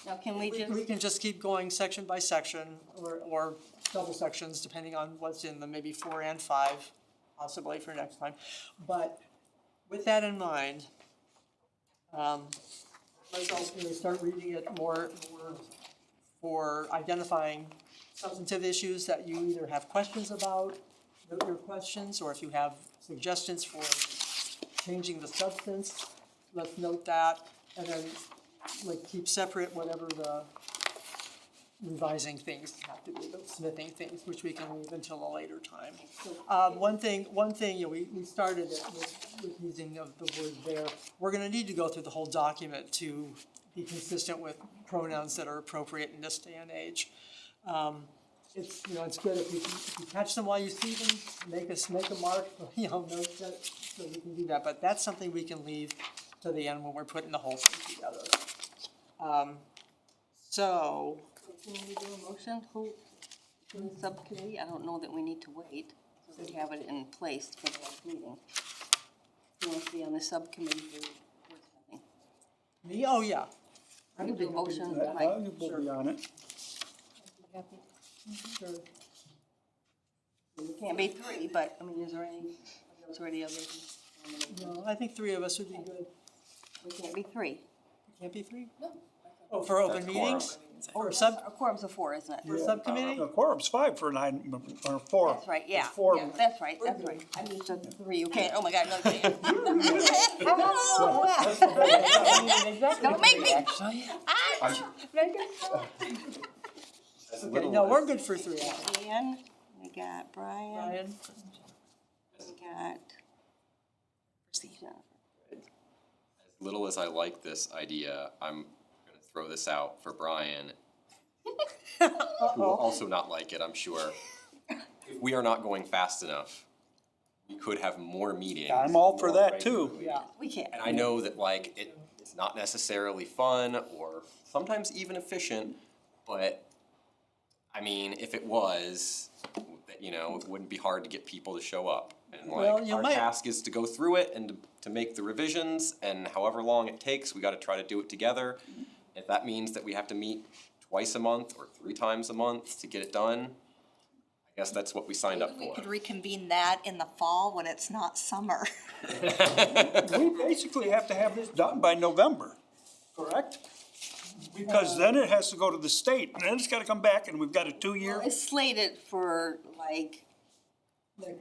Now, can we we just, can just keep going section by section or double sections, depending on what's in them, maybe 4 and 5, possibly for next time. But with that in mind, let's also start reading it more for identifying substantive issues that you either have questions about, your questions, or if you have suggestions for changing the substance, let's note that, and then like keep separate whatever the revising things have to be, the smithing things, which we can leave until a later time. One thing, we started it with using of the word there. We're gonna need to go through the whole document to be consistent with pronouns that are appropriate in this day and age. It's, it's good if you catch them while you see them, make a mark, note that, so we can do that, but that's something we can leave to the end when we're putting the whole thing together. So, can we do a motion, who, for the subcommittee? I don't know that we need to wait, so we have it in place for the next meeting. Who wants to be on the subcommittee for wordsmithing? me, oh yeah. I can do a motion, I will be on it. Sure. It can't be three, but, I mean, is there any, is there any other? No, I think three of us would be good. It can't be three. Can't be three? No. Oh, for open meetings? Or A quorum's of four, isn't it? for subcommittee? The quorum's 5 for 9, or 4. That's right, yeah. Four. Yeah, that's right, that's right. I'm used to three, you can't, oh my God, no, you can't. Don't make me. Actually. Okay, no, we're good for three. Ian, we got Brian, Brian? we got. As little as I like this idea, I'm gonna throw this out for Brian, who will also not like it, I'm sure. If we are not going fast enough, we could have more meetings. I'm all for more that too. regularly. Yeah. We can't. And I know that like it's not necessarily fun or sometimes even efficient, but I mean, if it was, you know, it wouldn't be hard to get people to show up. And Well, like, you our might- task is to go through it and to make the revisions, and however long it takes, we gotta try to do it together. If that means that we have to meet twice a month or 3 times a month to get it done, I guess that's what we signed up We for. could reconvene that in the fall when it's not summer. We basically have to have this done by November, correct? Because then it has to go to the state, and then it's gotta come back, and we've got a 2-year. It's slated for like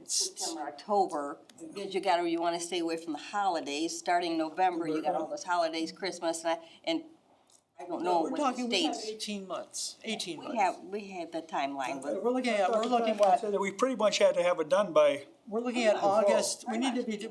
September, October, because you wanna stay away from the holidays, starting November, you got all those holidays, Christmas, and I don't know We're what the talking, we have states. 18 months, 18 months. We had the timeline, but We're looking at That we pretty much had to have it done by, August,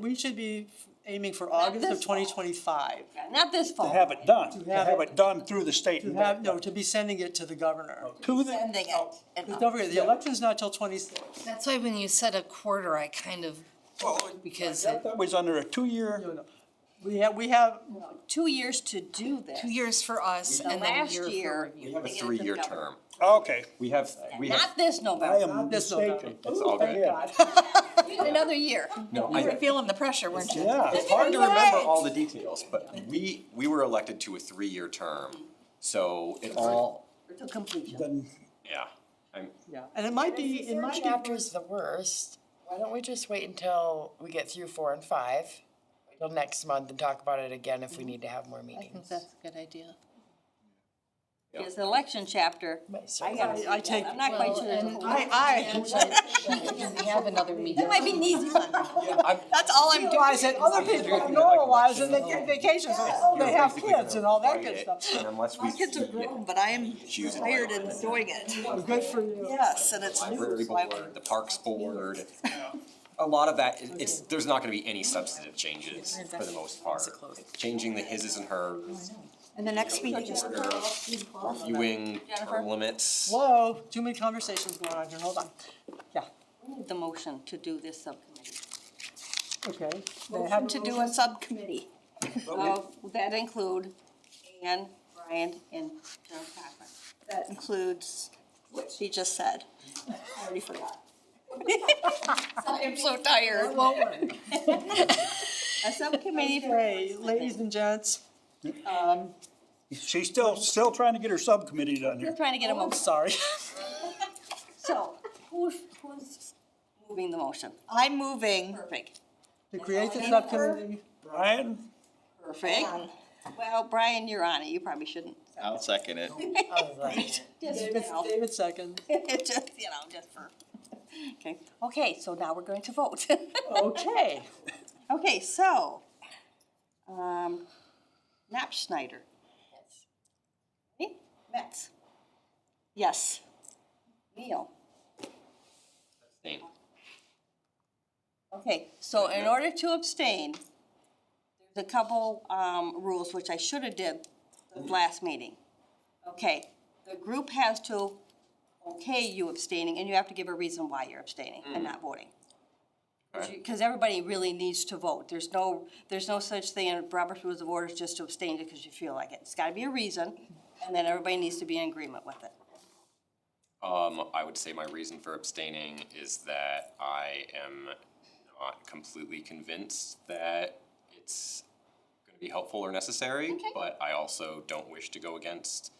we should be aiming for August of this fall. 2025. not this fall. to have it done, to have have it- it done through the state. To and have, back. no, to be sending it to the governor. To the, Sending it. And Because don't forget, the election's not till 26. That's why when you said a quarter, I kind of, because that was under a 2-year, No, no. We have, 2 years to do this. 2 years for us The and then a last year for year, review. We have a They get it to the 3-year governor. term. okay, We have, Not this I November, am this mistaken. it's all good. Yeah, another year. No, You were feeling the pressure, weren't you? yeah. It's hard to remember all the details, but we were elected to a 3-year term, so it all, To completion. Then yeah. yeah, and it might be, Third chapter's the worst. Why don't we just wait until we get through 4 and 5, till next month and talk about it again if we need to have more I think meetings? that's a good idea. It's the election chapter. I gotta, I take- I'm not quite Well, sure. and- That We have another meeting. might be an easy one. That's all I'm doing. realize that other people have normal lives and they get vacations, oh, they have kids and all that good stuff. And unless we My kids are grown, but I am choose tired and enjoying it. Good for you. Yes, and it's library new, so I board, the parks board, a lot of that, it's, there's not gonna be any substantive changes for the most part. Changing the his's and hers, And the next meeting is reviewing term limits. Whoa, too many conversations going on here, hold on. Yeah, The motion to do this subcommittee. okay. They have have to do a subcommittee. That include Ann, Brian, and John Cochran. That includes what she just said. I already forgot. I'm so tired. A subcommittee for, Okay, ladies and gents, she's still trying to get her subcommittee done we're here. trying to get a I'm motion. sorry. So, who's moving the motion? I'm moving. Perfect. To create the subcommittee, Brian, Perfect. Well, Brian, you're on it. You probably shouldn't. I'll second it. Just, David second. just, just for, okay. Okay, so now we're going to vote. Okay, Okay, so, Knapp Schneider. Metz. Yes. Neal. Abstain. Okay, so in order to abstain, there's a couple, rules which I should have did the last meeting. Okay, the group has to okay you abstaining, and you have to give a reason why you're abstaining and not voting. Because everybody really needs to vote. There's no such thing in Robert's Rules of Order just to abstain because you feel like it. It's gotta be a reason, and then everybody needs to be in agreement with it. I would say my reason for abstaining is that I am not completely convinced that it's gonna be helpful or necessary, but I also don't wish to go against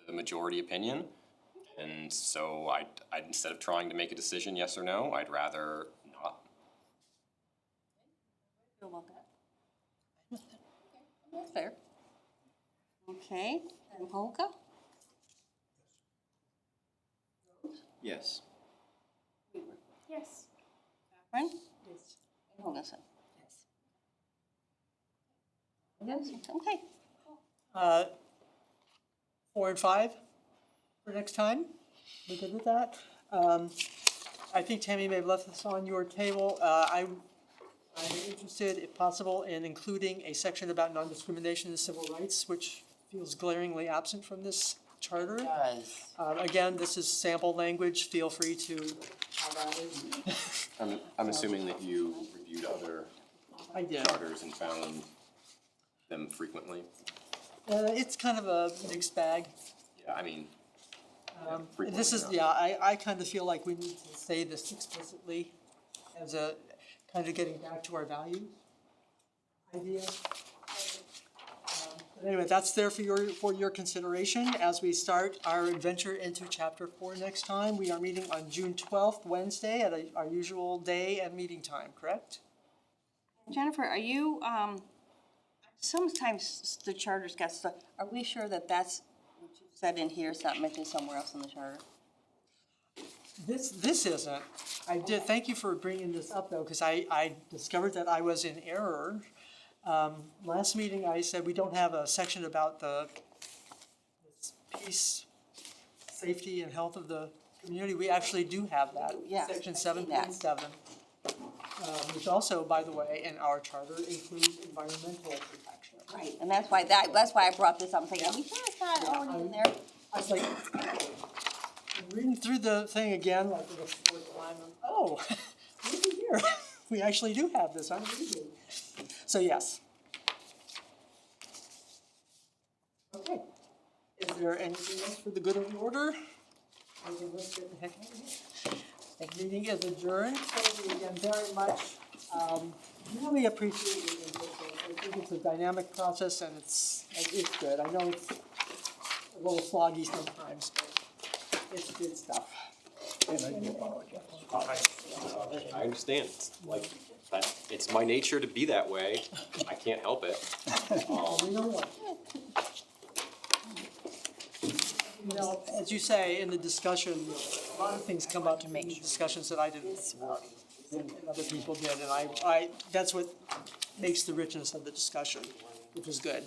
the majority opinion. And so I'd instead of trying to make a decision, yes or no, I'd rather not. Feel about that? That's fair. Okay, and Polka? Yes. Yes. Friend? And Hoganson? Yes. Okay. 4 and 5 for next time? We good with that? I think Tammy may have left this on your table. I'm interested, if possible, in including a section about non-discrimination and civil rights, which feels glaringly absent from this charter. Does. Again, this is sample language, feel free to have at it. I'm assuming that you reviewed other I did. charters and found them frequently. It's kind of a mixed bag. Yeah, I mean, frequently This is, enough. yeah, I kind of feel like we need to say this explicitly as a, kind of getting back to our values idea. But anyway, that's there for your consideration as we start our adventure into chapter 4 next time. We are meeting on June 12th, Wednesday, at our usual day and meeting time, correct? Jennifer, are you, sometimes the charter's got stuff, are we sure that that's what you said in here, is not mentioned somewhere else in the charter? This isn't. I did, thank you for bringing this up though, because I discovered that I was in error. Last meeting, I said we don't have a section about the peace, safety, and health of the community. We actually do have that. Yeah, Section I've seen that. 7.7, which also, by the way, in our charter includes environmental protection. Right, and that's why I brought this up, I'm thinking, are we sure it's not already in there? I was like, I'm reading through the thing again, like the fourth line, oh, look at here, we actually do have this, I'm reading. So yes. Okay, is there anything else for the good of the order? Okay, let's get the heck out of here. The meeting is adjourned, thank you again very much. Really appreciate your input. I think it's a dynamic process and it's good. I know it's a little sloggy sometimes, but it's good stuff. And I do apologize. I understand, it's like, that, it's my nature to be that way, I can't help it. We don't want. You know, as you say, in the discussion, a lot of things come up in the discussions that I didn't support. And other people did, and I, that's what makes the richness of the discussion, which is good.